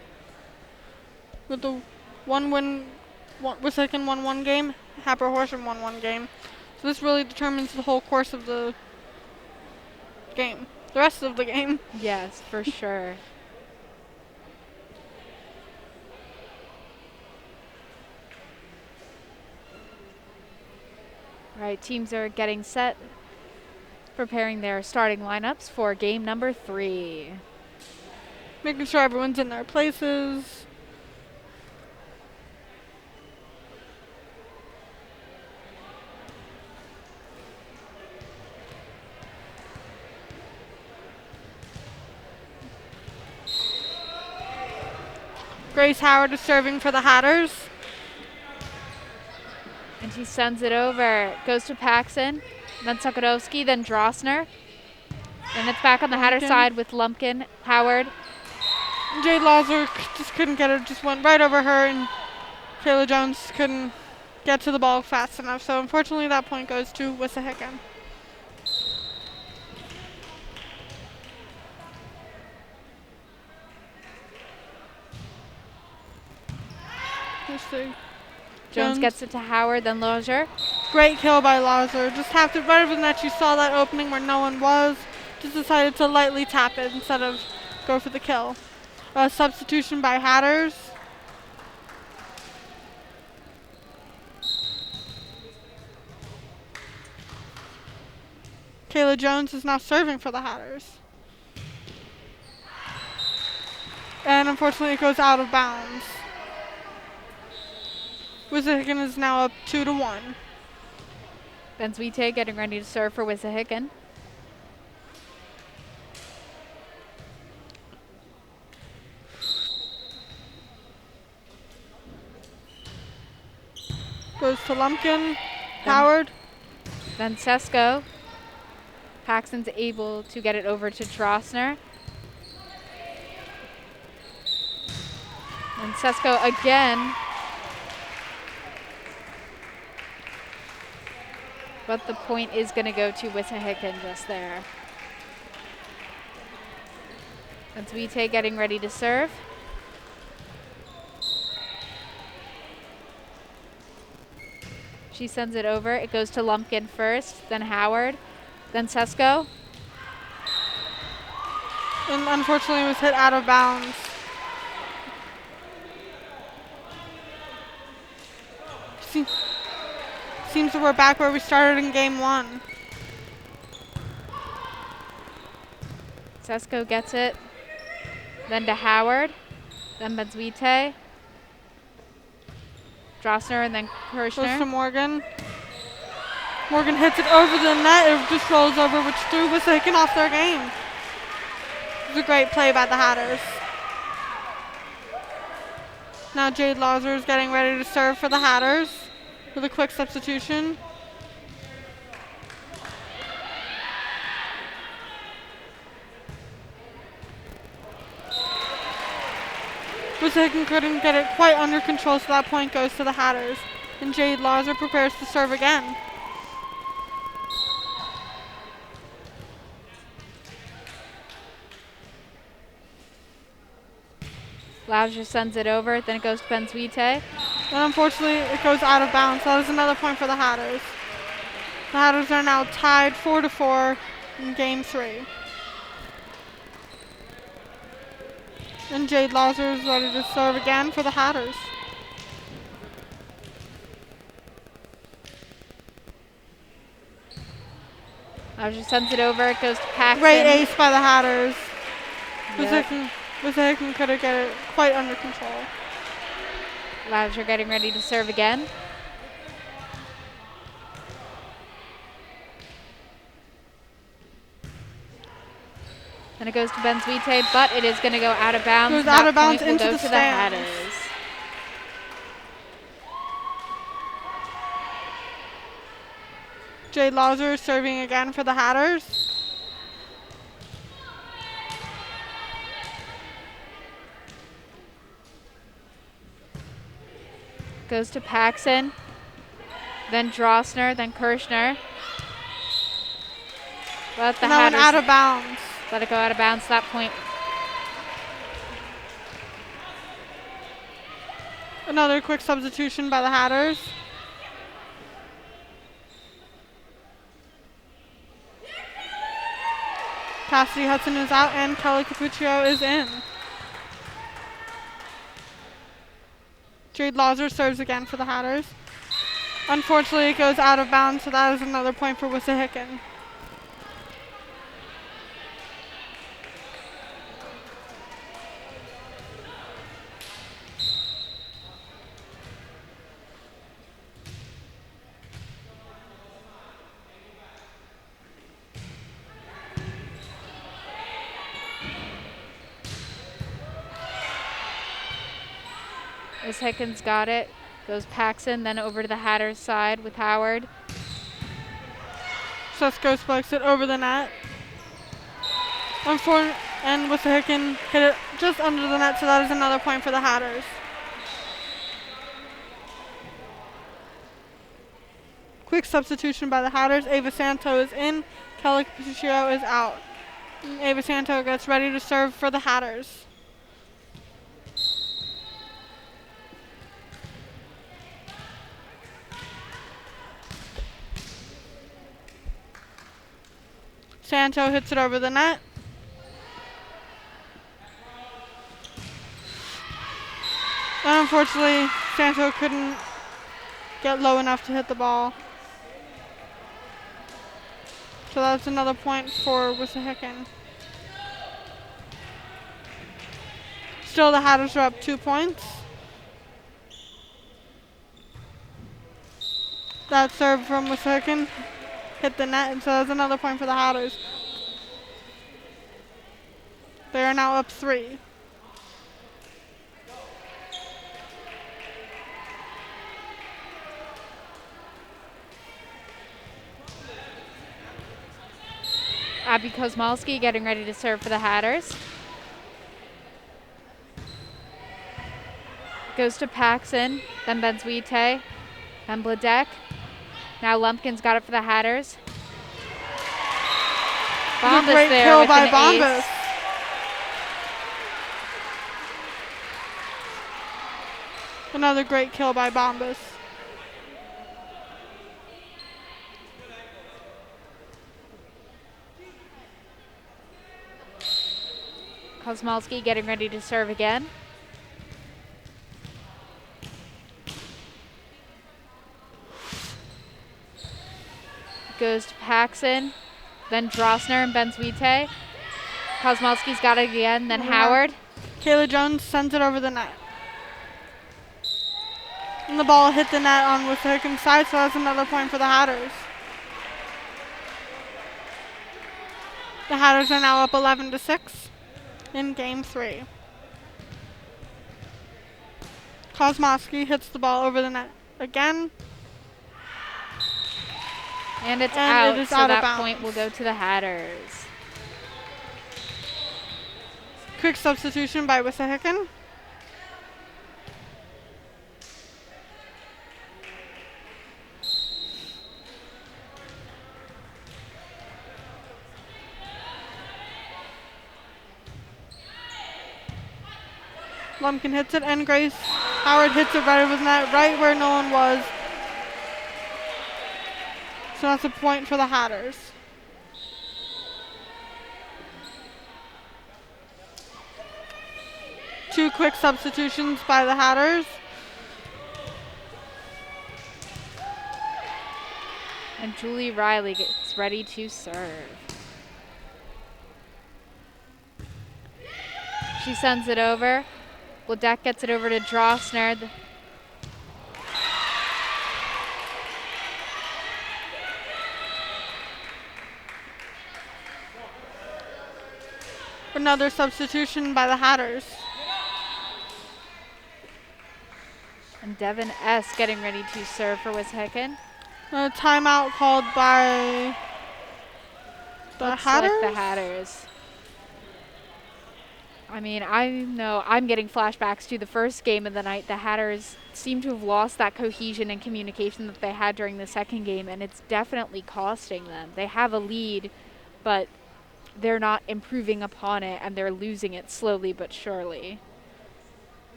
With the Wissahickon won 1 game, Hatboro-Horsham won 1 game. So this really determines the whole course of the game. The rest of the game.
Yes, for sure. All right, teams are getting set, preparing their starting lineups for game number 3.
Making sure everyone's in their places. Grace Howard is serving for the Hatters.
And she sends it over. Goes to Paxson, then Sakadowski, then Drossner. And it's back on the Hatter side with Lumpkin, Howard.
Jade Lazar just couldn't get it, just went right over her, and Kayla Jones couldn't get to the ball fast enough. So unfortunately that point goes to Wissahickon.
Jones gets it to Howard, then Lozier.
Great kill by Lazar. Just have to, right over the net, you saw that opening where no one was. Just decided to lightly tap it instead of go for the kill. Substitution by Hatters. Kayla Jones is now serving for the Hatters. And unfortunately it goes out of bounds. Wissahickon is now up 2-1.
Benzwite getting ready to serve for Wissahickon.
Goes to Lumpkin. Howard.
Then Sesko. Paxton's able to get it over to Drossner. And Sesko again. But the point is going to go to Wissahickon just there. That's Vite getting ready to serve. She sends it over. It goes to Lumpkin first, then Howard, then Sesko.
And unfortunately was hit out of bounds. Seems that we're back where we started in game 1.
Sesko gets it. Then to Howard. Then Benzwite. Drossner and then
Goes to
Kirschner.
Morgan. Morgan hits it over the net. It just rolls over, which threw Wissahickon off their game. It was a great play by the Hatters. Now Jade Lauser is getting ready to serve for the Hatters with a quick substitution. Wissahickon couldn't get it quite under control, so that point goes to the Hatters. And Jade Lauser prepares to serve again.
Lauser sends it over. Then it goes to Benzwite.
And unfortunately, it goes out of bounds. So that is another point for the Hatters. The Hatters are now tied 4-4 in game 3. And Jade Lauser is ready to serve again for the Hatters.
Lauser sends it over. It goes to Paxton.
Great ace by the Hatters.
Yep.
Wissahickon couldn't get it quite under control.
Lauser getting ready to serve again. Then it goes to Benzwite, but it is going to go out of bounds.
Goes
That
out of bounds
point will
into
go
the
to
stands.
Hatters.
Jade Lauser is serving again for the Hatters.
Goes to Paxson, then Drossner, then Kirschner. But the
And that went
Hatters
out of bounds.
let it go out of bounds. That point.
Another quick substitution by the Hatters. Cassidy Hudson is out and Kelly Capuccio is in. Jade Lauser serves again for the Hatters. Unfortunately, it goes out of bounds, so that is another point for Wissahickon.
Wishickon's got it. Goes Paxson, then over to the Hatters side with Howard.
Sesko spikes it over the net. And Wissahickon hit it just under the net, so that is another point for the Hatters. Quick substitution by the Hatters. Ava Santo is in. Kelly Capuccio is out. And Ava Santo gets ready to serve for the Hatters. Santo hits it over the net. And unfortunately, Santo couldn't get low enough to hit the ball. So that's another point for Wissahickon. Still, the Hatters are up 2 points. That serve from Wissahickon hit the net, and so that's another point for the Hatters. They are now up 3.
Abby Kozmalski getting ready to serve for the Hatters. Goes to Paxson, then Benzuite, then Bladek. Now Lumpkin's got it for the Hatters. Bombas
Great
there
kill
with
by
an
Bombas.
ace.
Another great kill by Bombas.
Kozmalski getting ready to serve again. Goes to Paxson, then Drossner and Benzuite. Kozmalski's got it again, then Howard.
Kayla Jones sends it over the net. And the ball hit the net on Wissahickon side, so that's another point for the Hatters. The Hatters are now up 11-6 in game 3. Kozmalski hits the ball over the net again.
And it's
And
out,
it is
so
out of
that
bounds.
point will go to the Hatters.
Quick substitution by Wissahickon. Lumpkin hits it, and Grace Howard hits it right over the net, right where no one was. So that's a point for the Hatters. Two quick substitutions by the Hatters.
And Julie Riley gets ready to serve. She sends it over. Bladek gets it over to Drossner.
Another substitution by the Hatters.
And Devin S. getting ready to serve for Wissahickon.
A timeout called by the
Looks
Hatters.
like the Hatters. I mean, I know I'm getting flashbacks to the first game of the night. The Hatters seem to have lost that cohesion and communication that they had during the second game, and it's definitely costing them. They have a lead, but they're not improving upon it, and they're losing it slowly but surely.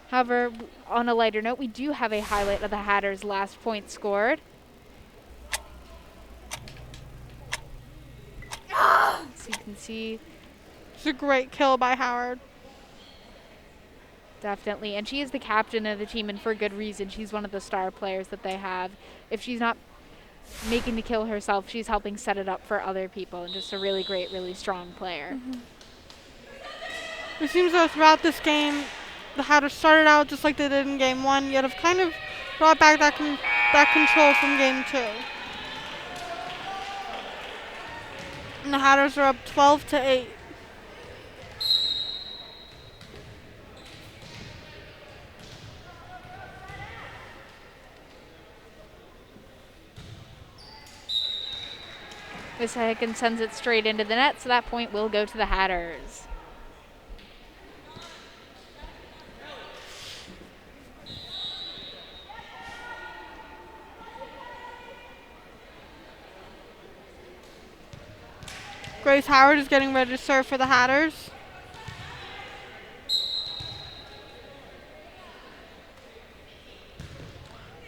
However, on a lighter note, we do have a highlight of the Hatters' last point scored. So you can see,
It's a great kill by Howard.
definitely. And she is the captain of the team, and for good reason. She's one of the star players that they have. If she's not making the kill herself, she's helping set it up for other people, and just a really great, really strong player.
It seems though throughout this game, the Hatters started out just like they did in game 1, yet have kind of brought back that control from game 2. And the Hatters are up 12-8.
Wissahickon sends it straight into the net, so that point will go to the Hatters.
Grace Howard is getting ready to serve for the Hatters.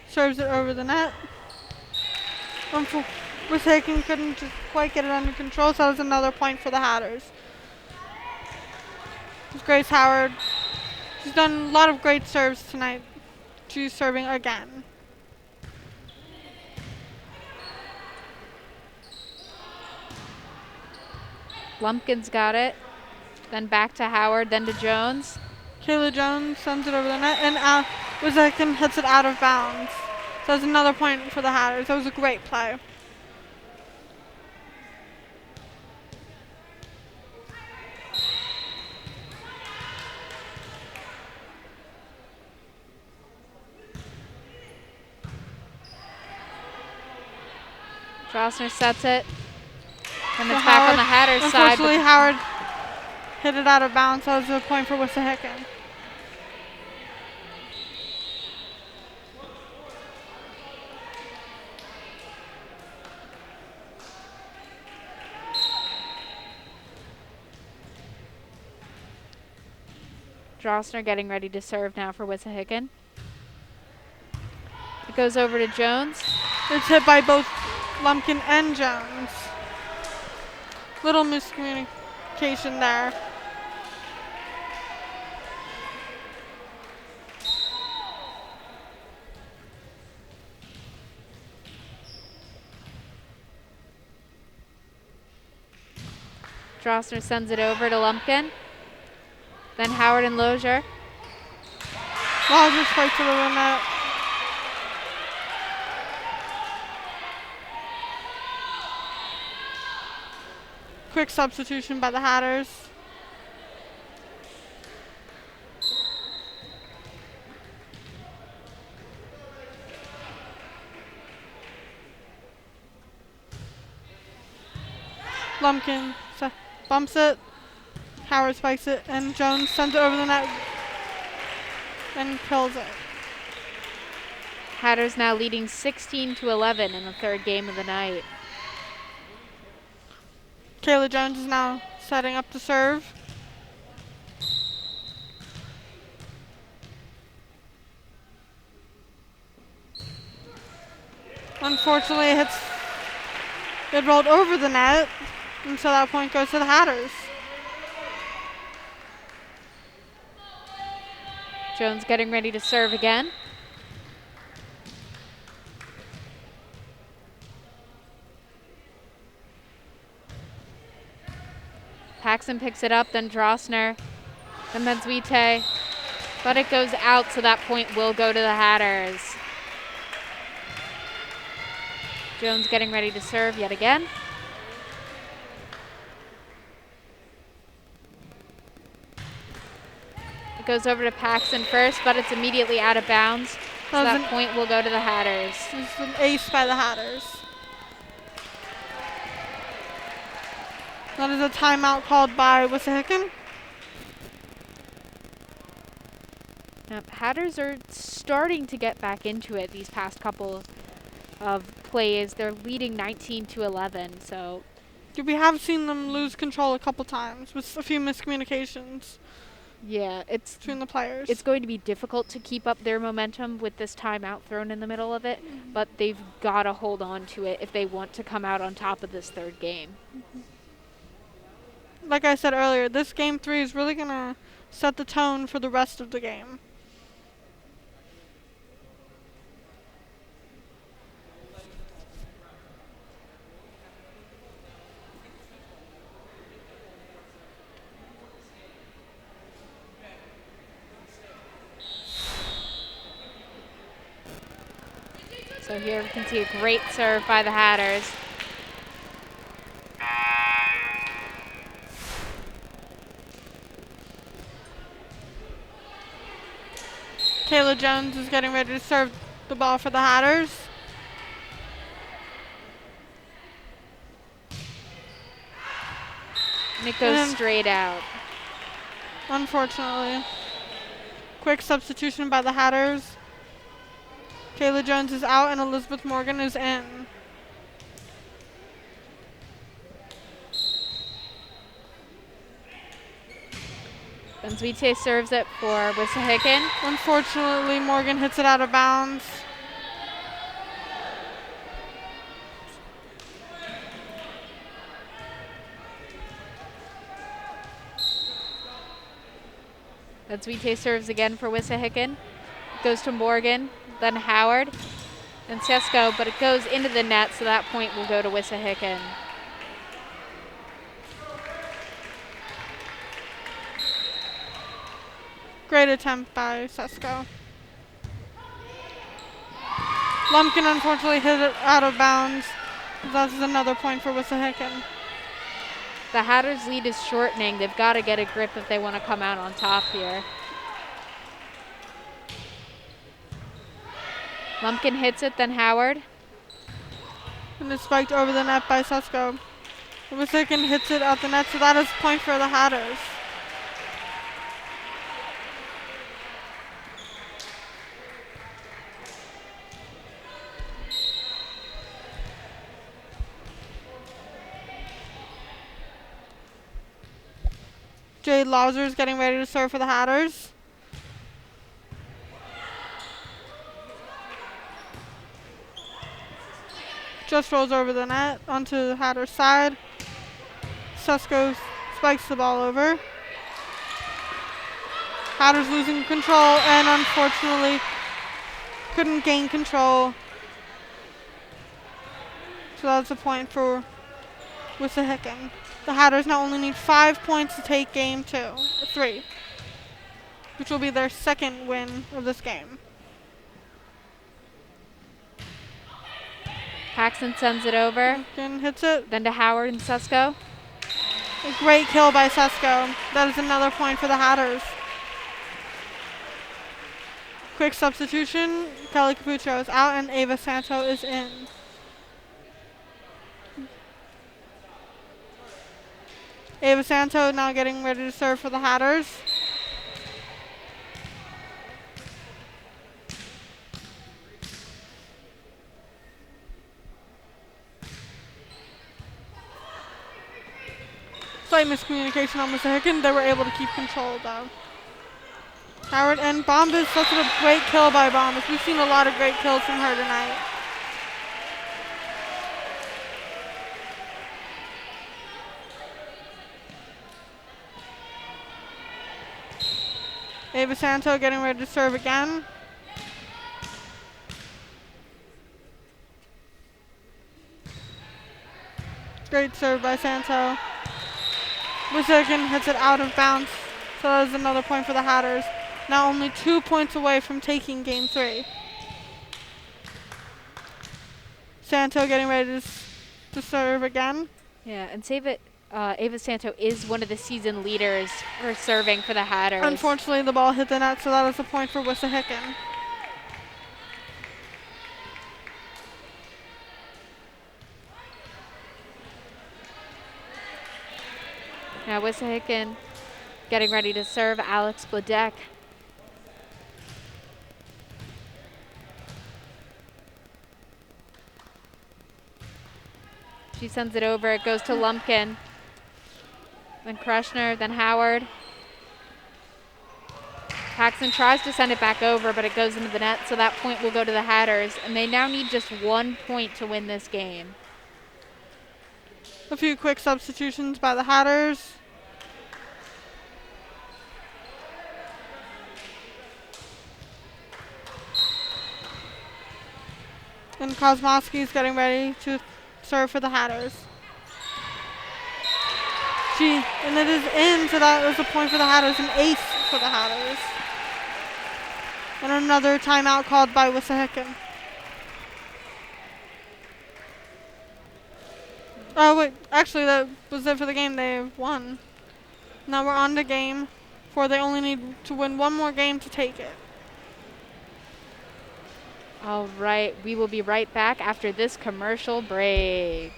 Serves it over the net. Wissahickon couldn't just quite get it under control, so that was another point for the Hatters. It's Grace Howard. She's done a lot of great serves tonight. She's serving again.
Lumpkin's got it. Then back to Howard, then to Jones.
Kayla Jones sends it over the net, and Wissahickon hits it out of bounds. So that's another point for the Hatters. That was a great play.
Drossner sets it. And it's back on the Hatters side.
Unfortunately, Howard hit it out of bounds. That was a point for Wissahickon.
Drossner getting ready to serve now for Wissahickon. It goes over to Jones.
It's hit by both Lumpkin and Jones. Little miscommunication there.
Drossner sends it over to Lumpkin. Then Howard and Lozier.
Lozier spikes it over the net. Quick substitution by the Hatters. Lumpkin bumps it. Howard spikes it, and Jones sends it over the net and kills it.
Hatters now leading 16-11 in the third game of the night.
Kayla Jones is now setting up to serve. Unfortunately, it rolled over the net, and so that point goes to the Hatters.
Jones getting ready to serve again. Paxson picks it up, then Drossner, and then Zwite. But it goes out, so that point will go to the Hatters. Jones getting ready to serve yet again. It goes over to Paxson first, but it's immediately out of bounds. So that point will go to the Hatters.
This is an ace by the Hatters. That is a timeout called by Wissahickon.
Now, Hatters are starting to get back into it these past couple of plays. They're leading 19-11, so.
We have seen them lose control a couple times with a few miscommunications.
Yeah, it's
between the players.
It's going to be difficult to keep up their momentum with this timeout thrown in the middle of it, but they've got to hold on to it if they want to come out on top of this third game.
Like I said earlier, this game 3 is really going to set the tone for the rest of the game.
So here we can see a great serve by the Hatters.
Kayla Jones is getting ready to serve the ball for the Hatters.
And it goes straight out.
Unfortunately. Quick substitution by the Hatters. Kayla Jones is out and Elizabeth Morgan is in.
Benzwite serves it for Wissahickon.
Unfortunately, Morgan hits it out of bounds.
Benzwite serves again for Wissahickon. Goes to Morgan, then Howard, and Sesko, but it goes into the net, so that point will go to Wissahickon.
Great attempt by Sesko. Lumpkin unfortunately hit it out of bounds. That's another point for Wissahickon.
The Hatters' lead is shortening. They've got to get a grip if they want to come out on top here. Lumpkin hits it, then Howard.
And it's spiked over the net by Sesko. Wissahickon hits it out the net, so that is a point for the Hatters. Jade Lauser is getting ready to serve for the Hatters. Just rolls over the net onto the Hatters side. Sesko spikes the ball over. Hatters losing control and unfortunately couldn't gain control. So that's a point for Wissahickon. The Hatters now only need 5 points to take game 3, which will be their second win of this game.
Paxton sends it over.
Lumpkin hits it.
Then to Howard and Sesko.
A great kill by Sesko. That is another point for the Hatters. Quick substitution. Kelly Capucho is out and Ava Santo is in. Ava Santo now getting ready to serve for the Hatters. Slight miscommunication on Wissahickon. They were able to keep control though. Howard and Bombas. That's a great kill by Bombas. We've seen a lot of great kills from her tonight. Ava Santo getting ready to serve again. Great serve by Santo. Wissahickon hits it out of bounds. So that is another point for the Hatters. Now only 2 points away from taking game 3. Santo getting ready to serve again.
Yeah, and Ava Santo is one of the season leaders for serving for the Hatters.
Unfortunately, the ball hit the net, so that is a point for Wissahickon.
Now Wissahickon getting ready to serve Alex Bledek. She sends it over. It goes to Lumpkin. Then Krushner, then Howard. Paxton tries to send it back over, but it goes into the net, so that point will go to the Hatters. And they now need just 1 point to win this game.
A few quick substitutions by the Hatters. And Kosmowski is getting ready to serve for the Hatters. And it is in, so that was a point for the Hatters, an ace for the Hatters. And another timeout called by Wissahickon. Oh wait, actually that was it for the game. They won. Now we're on to game 4. They only need to win 1 more game to take it.
All right, we will be right back after this commercial break.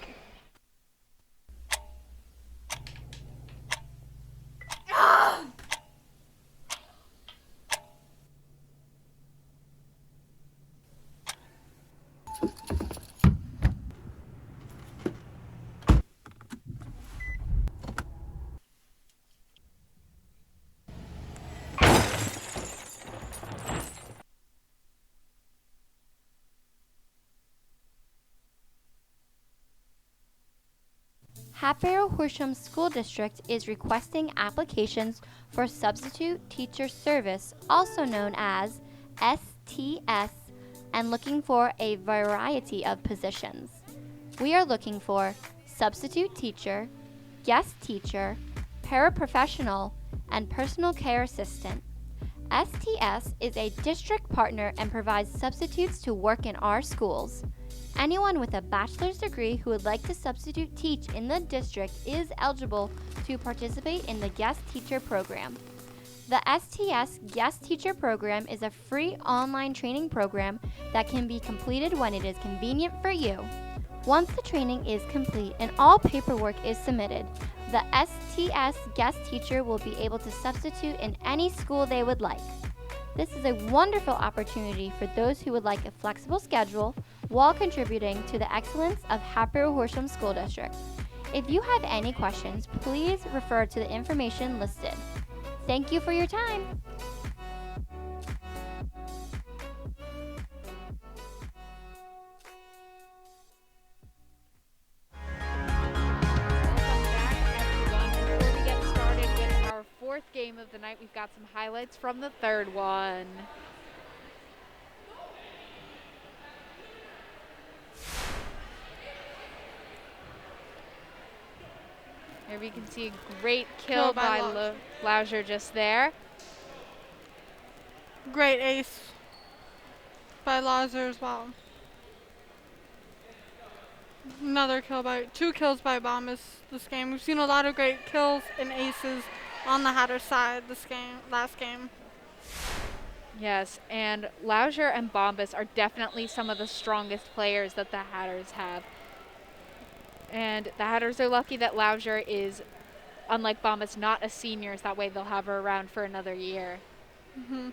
Hatboro-Horsham School District is requesting applications for Substitute Teacher Service, also known as STS, and looking for a variety of positions. We are looking for substitute teacher, guest teacher, paraprofessional, and personal care assistant. STS is a district partner and provides substitutes to work in our schools. Anyone with a bachelor's degree who would like to substitute teach in the district is eligible to participate in the guest teacher program. The STS Guest Teacher Program is a free online training program that can be completed when it is convenient for you. Once the training is complete and all paperwork is submitted, the STS Guest Teacher will be able to substitute in any school they would like. This is a wonderful opportunity for those who would like a flexible schedule while contributing to the excellence of Hatboro-Horsham School District. If you have any questions, please refer to the information listed. Thank you for your time.
Welcome back, everyone. Before we get started with our fourth game of the night, we've got some highlights from the third one. Here we can see a great kill by Lauscher just there.
Great ace by Lauscher as well. Two kills by Bombas this game. We've seen a lot of great kills and aces on the Hatter side last game.
Yes, and Lauscher and Bombas are definitely some of the strongest players that the Hatters have. And the Hatters are lucky that Lauscher is, unlike Bombas, not a senior. So that way they'll have her around for another year.
Mm-hmm.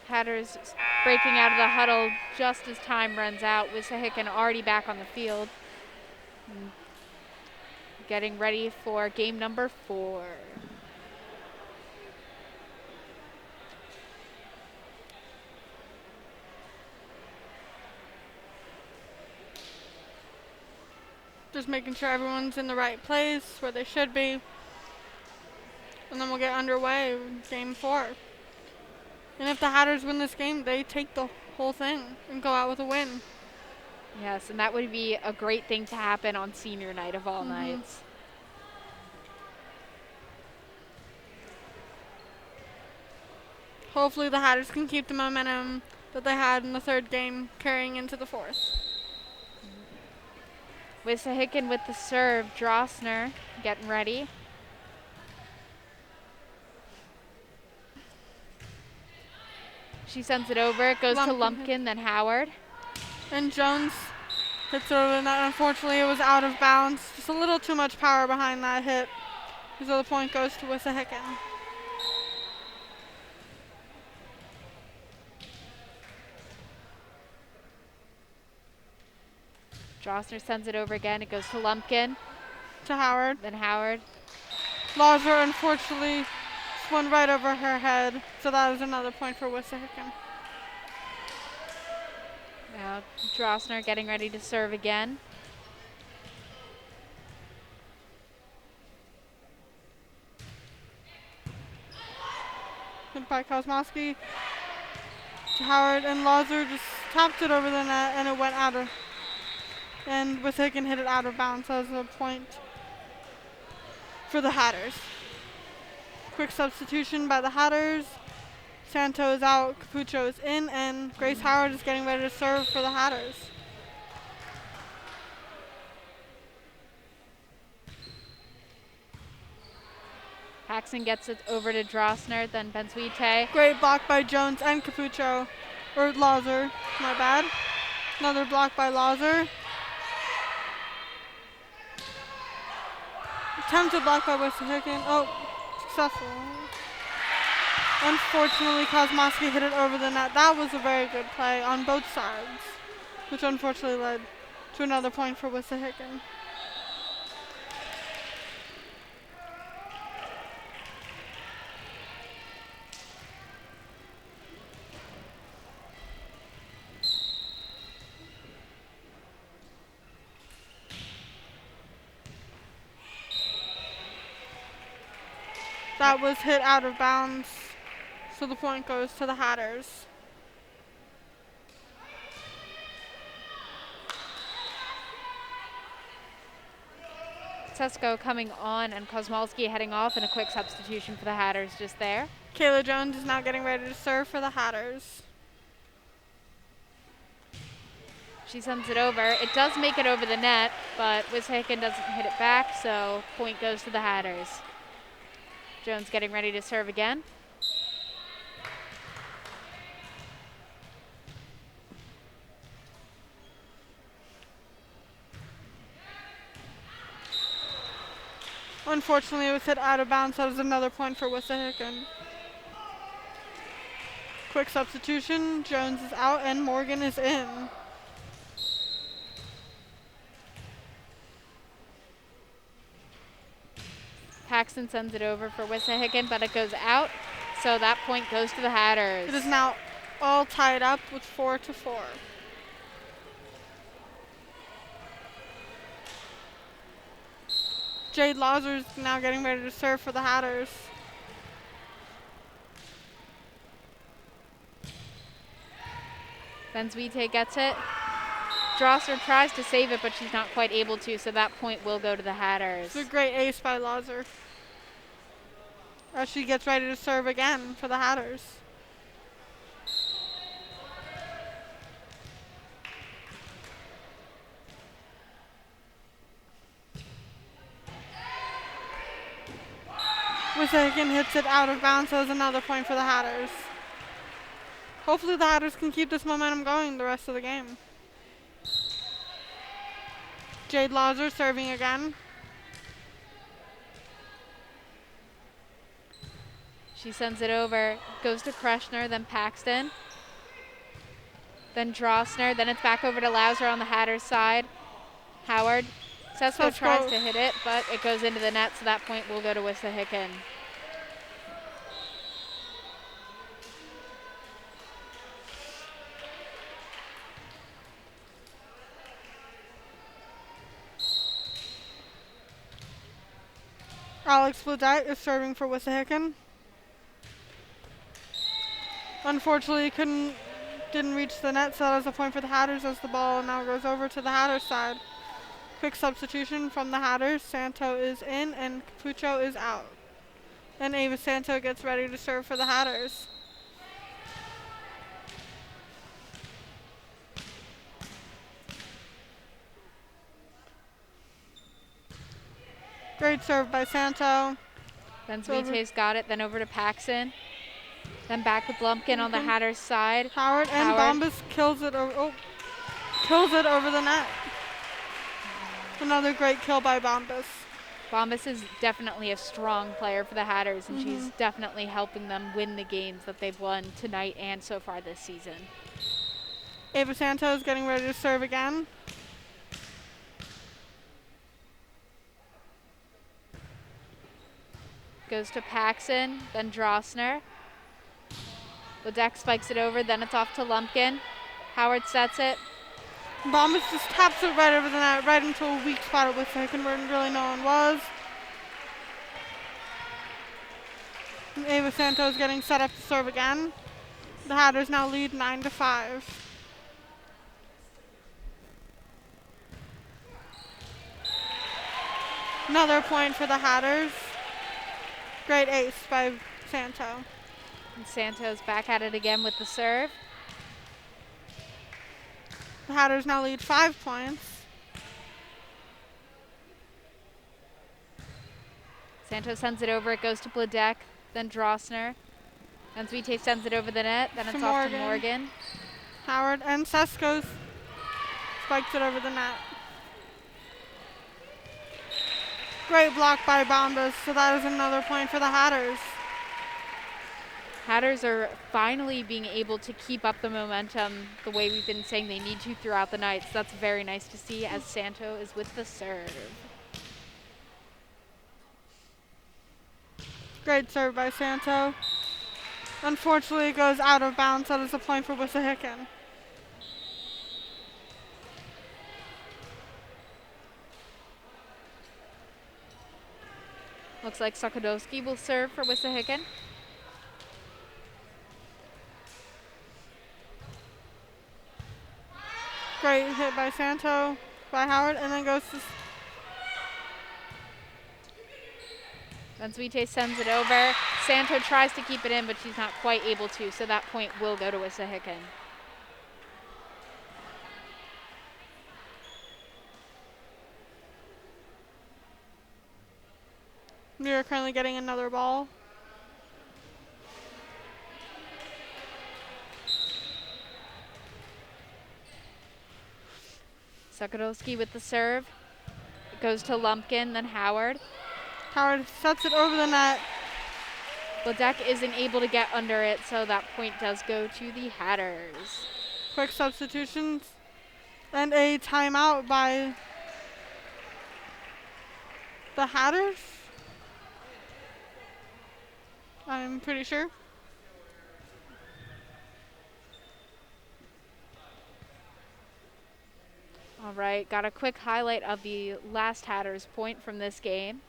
Hatters breaking out of the huddle just as time runs out. Wissahickon already back on the field. Getting ready for game number 4.
Just making sure everyone's in the right place where they should be. And then we'll get underway with game 4. And if the Hatters win this game, they take the whole thing and go out with a win.
Yes, and that would be a great thing to happen on senior night of all nights.
Hopefully the Hatters can keep the momentum that they had in the third game carrying into the fourth.
Wissahickon with the serve. Drossner getting ready. She sends it over. It goes to Lumpkin, then Howard.
And Jones hits over the net. Unfortunately, it was out of bounds. Just a little too much power behind that hit. So the point goes to Wissahickon.
Drossner sends it over again. It goes to Lumpkin.
To Howard.
Then Howard.
Lauscher, unfortunately, just went right over her head. So that is another point for Wissahickon.
Now Drossner getting ready to serve again.
Hit by Kosmowski. To Howard, and Lauscher just tapped it over the net, and it went out of. And Wissahickon hit it out of bounds as a point for the Hatters. Quick substitution by the Hatters. Santo is out, Capucho is in, and Grace Howard is getting ready to serve for the Hatters.
Paxson gets it over to Drossner, then Bensuite.
Great block by Jones and Capucho. Or Lauscher, my bad. Another block by Lauscher. Attempted block by Wissahickon. Oh, successful. Unfortunately, Kosmowski hit it over the net. That was a very good play on both sides, which unfortunately led to another point for Wissahickon. That was hit out of bounds, so the point goes to the Hatters.
Sesko coming on and Kosmalski heading off, and a quick substitution for the Hatters just there.
Kayla Jones is now getting ready to serve for the Hatters.
She sends it over. It does make it over the net, but Wissahickon doesn't hit it back, so point goes to the Hatters. Jones getting ready to serve again.
Unfortunately, it was hit out of bounds. That was another point for Wissahickon. Quick substitution. Jones is out and Morgan is in.
Paxton sends it over for Wissahickon, but it goes out, so that point goes to the Hatters.
It is now all tied up with 4-4. Jade Lauser is now getting ready to serve for the Hatters.
Benzvite gets it. Drosser tries to save it, but she's not quite able to, so that point will go to the Hatters.
It's a great ace by Lauser. As she gets ready to serve again for the Hatters. Wissahickon hits it out of bounds, so it's another point for the Hatters. Hopefully the Hatters can keep this momentum going the rest of the game. Jade Lauser serving again.
She sends it over, goes to Kreshner, then Paxton, then Drosner, then it's back over to Lauser on the Hatters side. Howard. Sesko tries to hit it, but it goes into the net, so that point will go to Wissahickon.
Alex Bledette is serving for Wissahickon. Unfortunately, didn't reach the net, so that was a point for the Hatters as the ball now goes over to the Hatters side. Quick substitution from the Hatters. Santo is in and Capucho is out. And Ava Santo gets ready to serve for the Hatters. Great serve by Santo.
Benzvite's got it, then over to Paxton. Then back with Lumpkin on the Hatters side.
Howard and Bombas kills it over the net. Another great kill by Bombas.
Bombas is definitely a strong player for the Hatters, and she's definitely helping them win the games that they've won tonight and so far this season.
Ava Santo is getting ready to serve again.
Goes to Paxton, then Drosner. Ledeck spikes it over, then it's off to Lumpkin. Howard sets it.
Bombas just taps it right over the net, right into a weak spot at Wissahickon where really no one was. And Ava Santo is getting set up to serve again. The Hatters now lead 9-5. Another point for the Hatters. Great ace by Santo.
And Santo's back at it again with the serve.
The Hatters now lead 5 points.
Santo sends it over, it goes to Bledek, then Drosner. Then Zvite sends it over the net, then it's off to Morgan.
Howard and Sesko spikes it over the net. Great block by Bombas, so that is another point for the Hatters.
Hatters are finally being able to keep up the momentum the way we've been saying they need to throughout the night. So that's very nice to see as Santo is with the serve.
Great serve by Santo. Unfortunately, it goes out of bounds. That is a point for Wissahickon.
Looks like Sokodowski will serve for Wissahickon.
Great hit by Santo, by Howard, and then goes to
Bensuite sends it over. Santo tries to keep it in, but she's not quite able to, so that point will go to Wissahickon.
We are currently getting another ball.
Sokolowski with the serve. It goes to Lumpkin, then Howard.
Howard sets it over the net.
Ledeck isn't able to get under it, so that point does go to the Hatters.
Quick substitutions. And a timeout by the Hatters. I'm pretty sure.
All right, got a quick highlight of the last Hatters point from this game.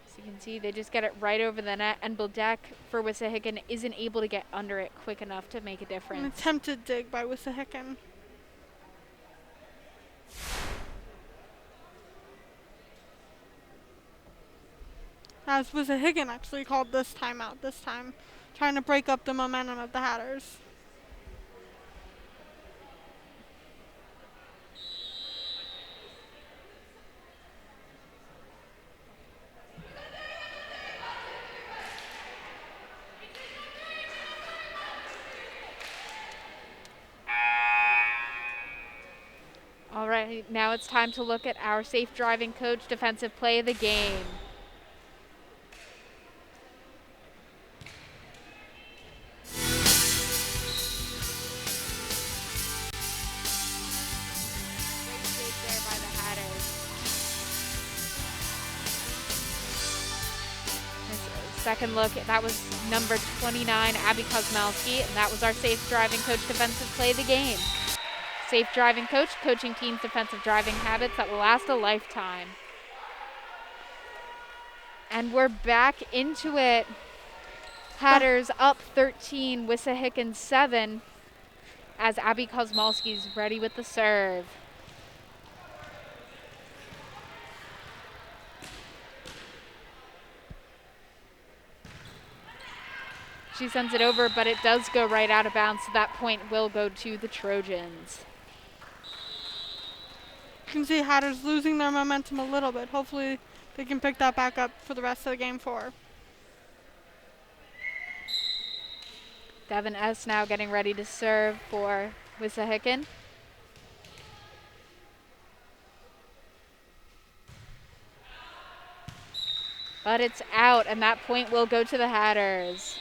As you can see, they just get it right over the net, and Ledeck for Wissahickon isn't able to get under it quick enough to make a
An
difference.
attempted dig by Wissahickon. As Wissahickon actually called this timeout this time, trying to break up the momentum of the Hatters.
All right, now it's time to look at our safe driving coach defensive play of the game. Great save there by the Hatters. This second look, that was number 29, Abby Kosmalski, and that was our safe driving coach defensive play of the game. Safe driving coach, coaching teams defensive driving habits that will last a lifetime. And we're back into it. Hatters up 13, Wissahickon 7, as Abby Kosmalski's ready with the serve. She sends it over, but it does go right out of bounds, so that point will go to the Trojans.
You can see Hatters losing their momentum a little bit. Hopefully they can pick that back up for the rest of the game 4.
Devin S. now getting ready to serve for Wissahickon. But it's out, and that point will go to the Hatters.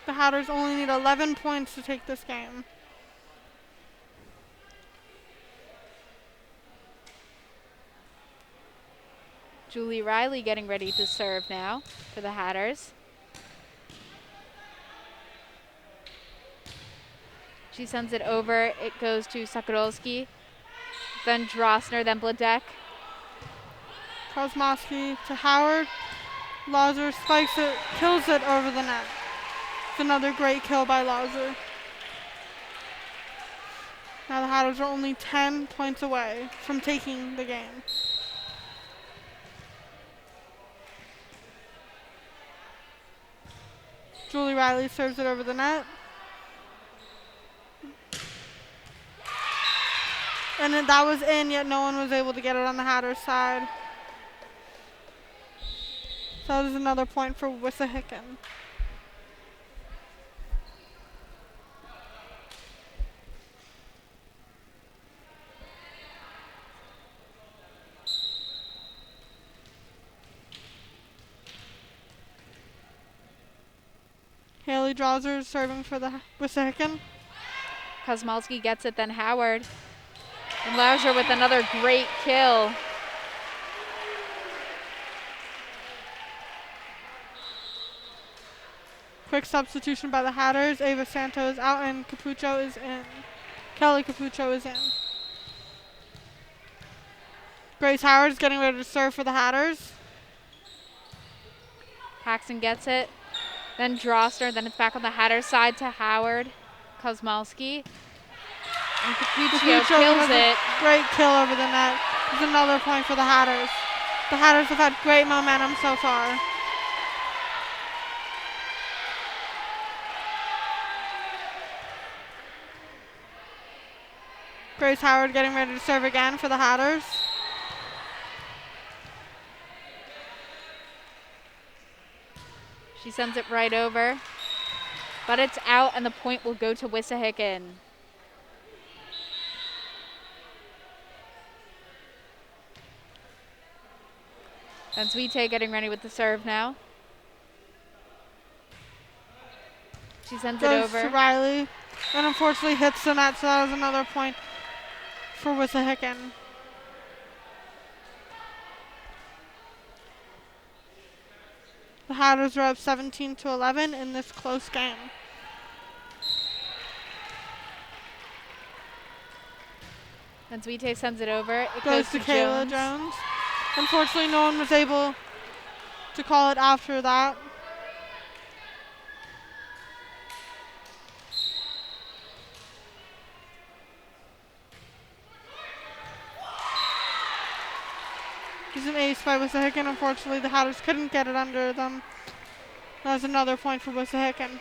The Hatters only need 11 points to take this game.
Julie Riley getting ready to serve now for the Hatters. She sends it over. It goes to Sokolowski, then Drossner, then Ledeck.
Kosmowski to Howard. Lauser spikes it, kills it over the net. It's another great kill by Lauser. Now the Hatters are only 10 points away from taking the game. Julie Riley serves it over the net. And then that was in, yet no one was able to get it on the Hatters side. So that is another point for Wissahickon. Haley Drauser serving for the Wissahickon.
Kosmalski gets it, then Howard. And Lauser with another great kill.
Quick substitution by the Hatters. Ava Santos out and Capucho is in. Kelly Capucho is in. Grace Howard is getting ready to serve for the Hatters.
Paxton gets it. Then Drossner, then it's back on the Hatters side to Howard. Kosmalski. And Capuccio kills it.
Great kill over the net. It's another point for the Hatters. The Hatters have had great momentum so far. Grace Howard getting ready to serve again for the Hatters.
She sends it right over. But it's out, and the point will go to Wissahickon. And Svite getting ready with the serve now. She sends it over.
To Riley, and unfortunately hits the net, so that was another point for Wissahickon. The Hatters are up 17-11 in this close game.
And Svite sends it over. It
Goes to Kayla Jones. Unfortunately, no one was able to call it after that. He's an ace by Wissahickon. Unfortunately, the Hatters couldn't get it under them. That was another point for Wissahickon.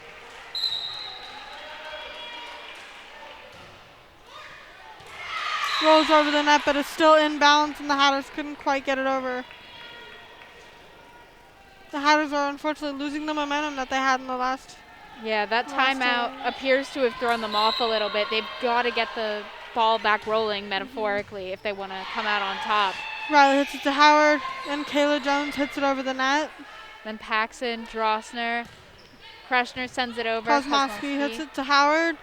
Rolls over the net, but it's still inbounds, and the Hatters couldn't quite get it over. The Hatters are unfortunately losing the momentum that they had in the last.
Yeah, that timeout appears to have thrown them off a little bit. They've got to get the ball back rolling, metaphorically, if they want to come out on top.
Riley hits it to Howard, and Kayla Jones hits it over the net.
Then Paxson, Drossner, Kreshner sends it over.
Kosmowski hits it to Howard,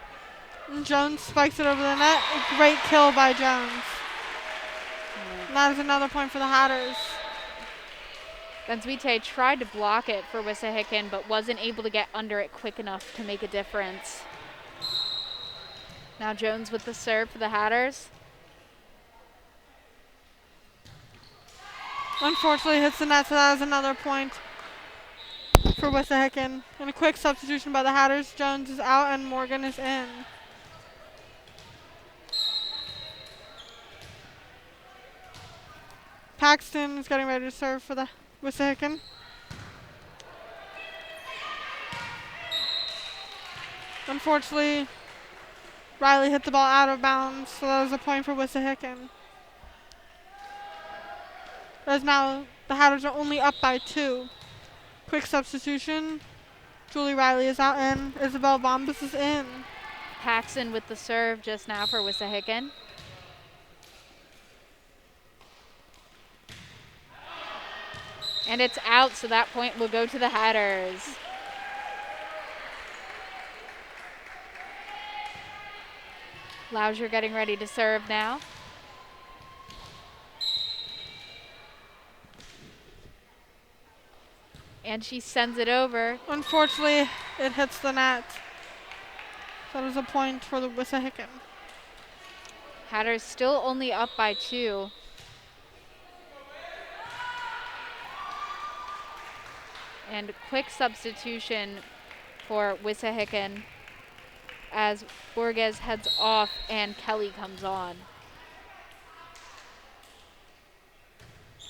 and Jones spikes it over the net. A great kill by Jones. And that is another point for the Hatters.
Then Svite tried to block it for Wissahickon, but wasn't able to get under it quick enough to make a difference. Now Jones with the serve for the Hatters.
Unfortunately hits the net, so that is another point for Wissahickon. And a quick substitution by the Hatters. Jones is out and Morgan is in. Paxton is getting ready to serve for the Wissahickon. Unfortunately, Riley hit the ball out of bounds, so that was a point for Wissahickon. As now the Hatters are only up by 2. Quick substitution. Julie Riley is out and Isabel Bombas is in.
Paxson with the serve just now for Wissahickon. And it's out, so that point will go to the Hatters. Lausier getting ready to serve now. And she sends it over.
Unfortunately, it hits the net. That is a point for the Wissahickon.
Hatters still only up by 2. And quick substitution for Wissahickon as Borges heads off and Kelly comes on.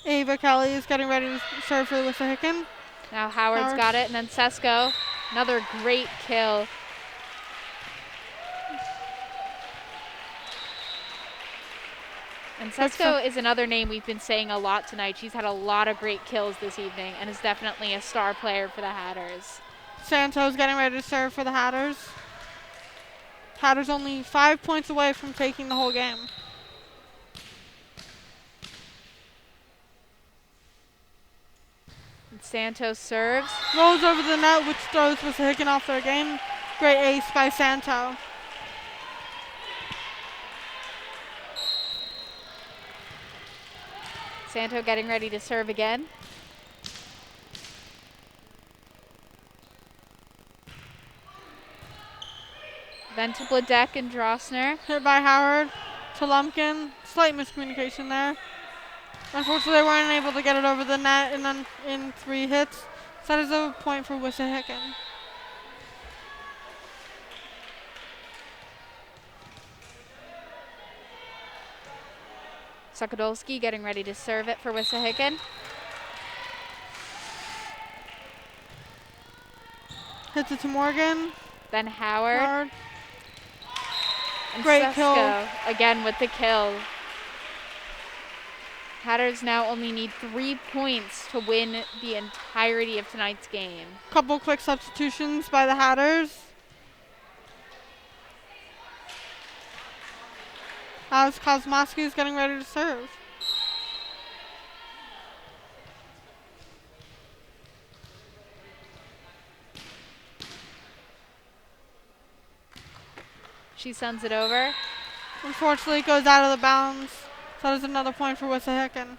Ava Kelly is getting ready to serve for the Wissahickon.
Now Howard's got it, and then Sesko, another great kill. And Sesko is another name we've been saying a lot tonight. She's had a lot of great kills this evening and is definitely a star player for the Hatters.
Santos getting ready to serve for the Hatters. Hatters only 5 points away from taking the whole game.
And Santos serves.
Rolls over the net, which throws Wissahickon off their game. Great ace by Santo.
Santo getting ready to serve again. Then to Bladek and Drossner.
Hit by Howard to Lumpkin. Slight miscommunication there. Unfortunately, they weren't able to get it over the net in 3 hits. So that is a point for Wissahickon.
Sokadolski getting ready to serve it for Wissahickon.
Hits it to Morgan.
Then Howard. And
Great kill.
Sesko again with the kill. Hatters now only need 3 points to win the entirety of tonight's game.
Couple quick substitutions by the Hatters. As Kosmowski is getting ready to serve.
She sends it over.
Unfortunately, it goes out of the bounds. So that is another point for Wissahickon.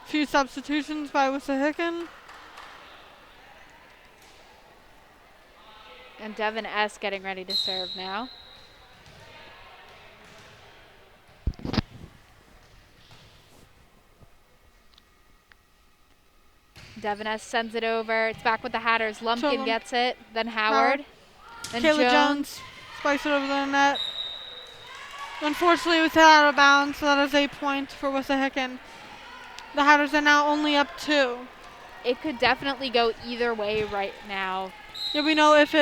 Few substitutions by Wissahickon.
And Devin S. getting ready to serve now. Devin S. sends it over. It's back with the Hatters. Lumpkin gets it. Then Howard. Then
Kayla Jones spikes it over the net. Unfortunately, it was hit out of bounds, so that is a point for Wissahickon. The Hatters are now only up 2.
It could definitely go either way right now.
Yeah, we know if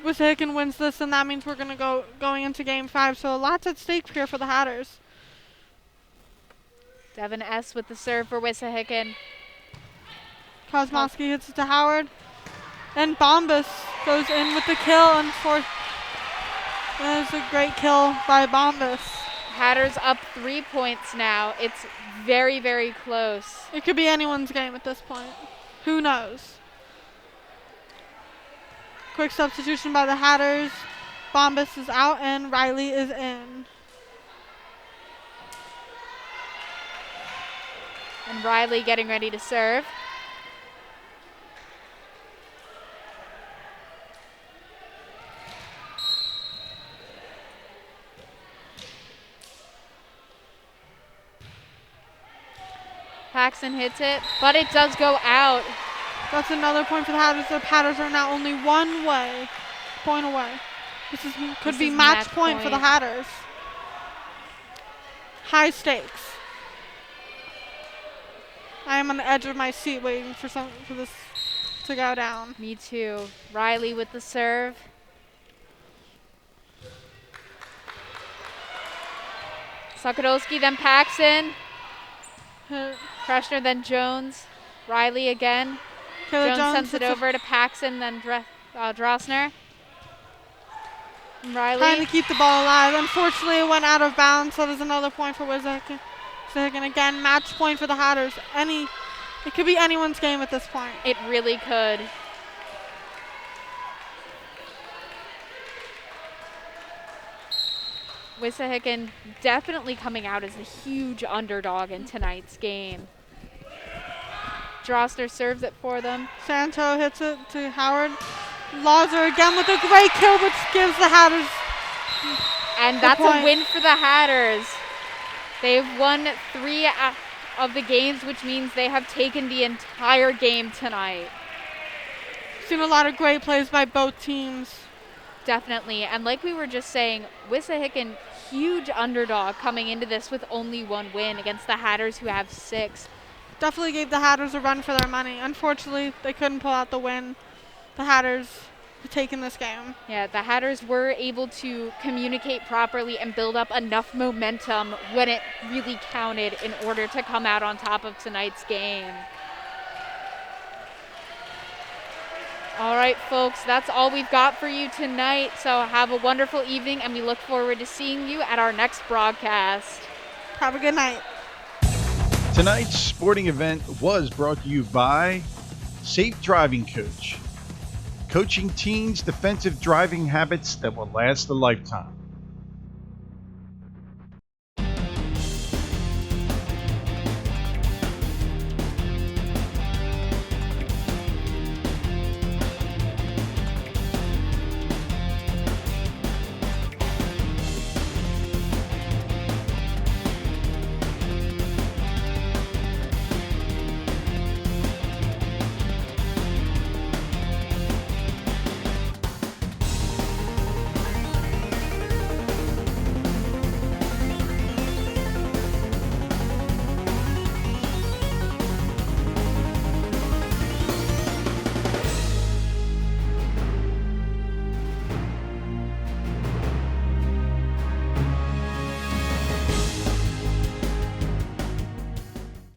Wissahickon wins this, then that means we're going into Game 5. So lots at stake here for the Hatters.
Devin S. with the serve for Wissahickon.
Kosmowski hits it to Howard. And Bombas goes in with the kill. And that is a great kill by Bombas.
Hatters up 3 points now. It's very, very close.
It could be anyone's game at this point. Who knows? Quick substitution by the Hatters. Bombas is out and Riley is in.
And Riley getting ready to serve. Paxson hits it, but it does go out.
That's another point for the Hatters. The Hatters are now only 1 point away. This could be match point for the Hatters. High stakes. I am on the edge of my seat waiting for this to go down.
Me too. Riley with the serve. Sokadolski, then Paxson. Kreshner, then Jones. Riley again. Jones sends it over to Paxson, then Drossner. And Riley.
Trying to keep the ball alive. Unfortunately, it went out of bounds, so there's another point for Wissahickon. Again, match point for the Hatters. It could be anyone's game at this point.
It really could. Wissahickon definitely coming out as a huge underdog in tonight's game. Drossner serves it for them.
Santo hits it to Howard. Lauser again with a great kill, which gives the Hatters
and that's a win for the Hatters. They've won 3 of the games, which means they have taken the entire game tonight.
Seen a lot of great plays by both teams.
Definitely, and like we were just saying, Wissahickon, huge underdog coming into this with only 1 win against the Hatters, who have 6.
Definitely gave the Hatters a run for their money. Unfortunately, they couldn't pull out the win. The Hatters have taken this game.
Yeah, the Hatters were able to communicate properly and build up enough momentum when it really counted in order to come out on top of tonight's game. All right, folks, that's all we've got for you tonight. So have a wonderful evening, and we look forward to seeing you at our next broadcast.
Have a good night.
Tonight's sporting event was brought to you by Safe Driving Coach, coaching teens defensive driving habits that will last a lifetime.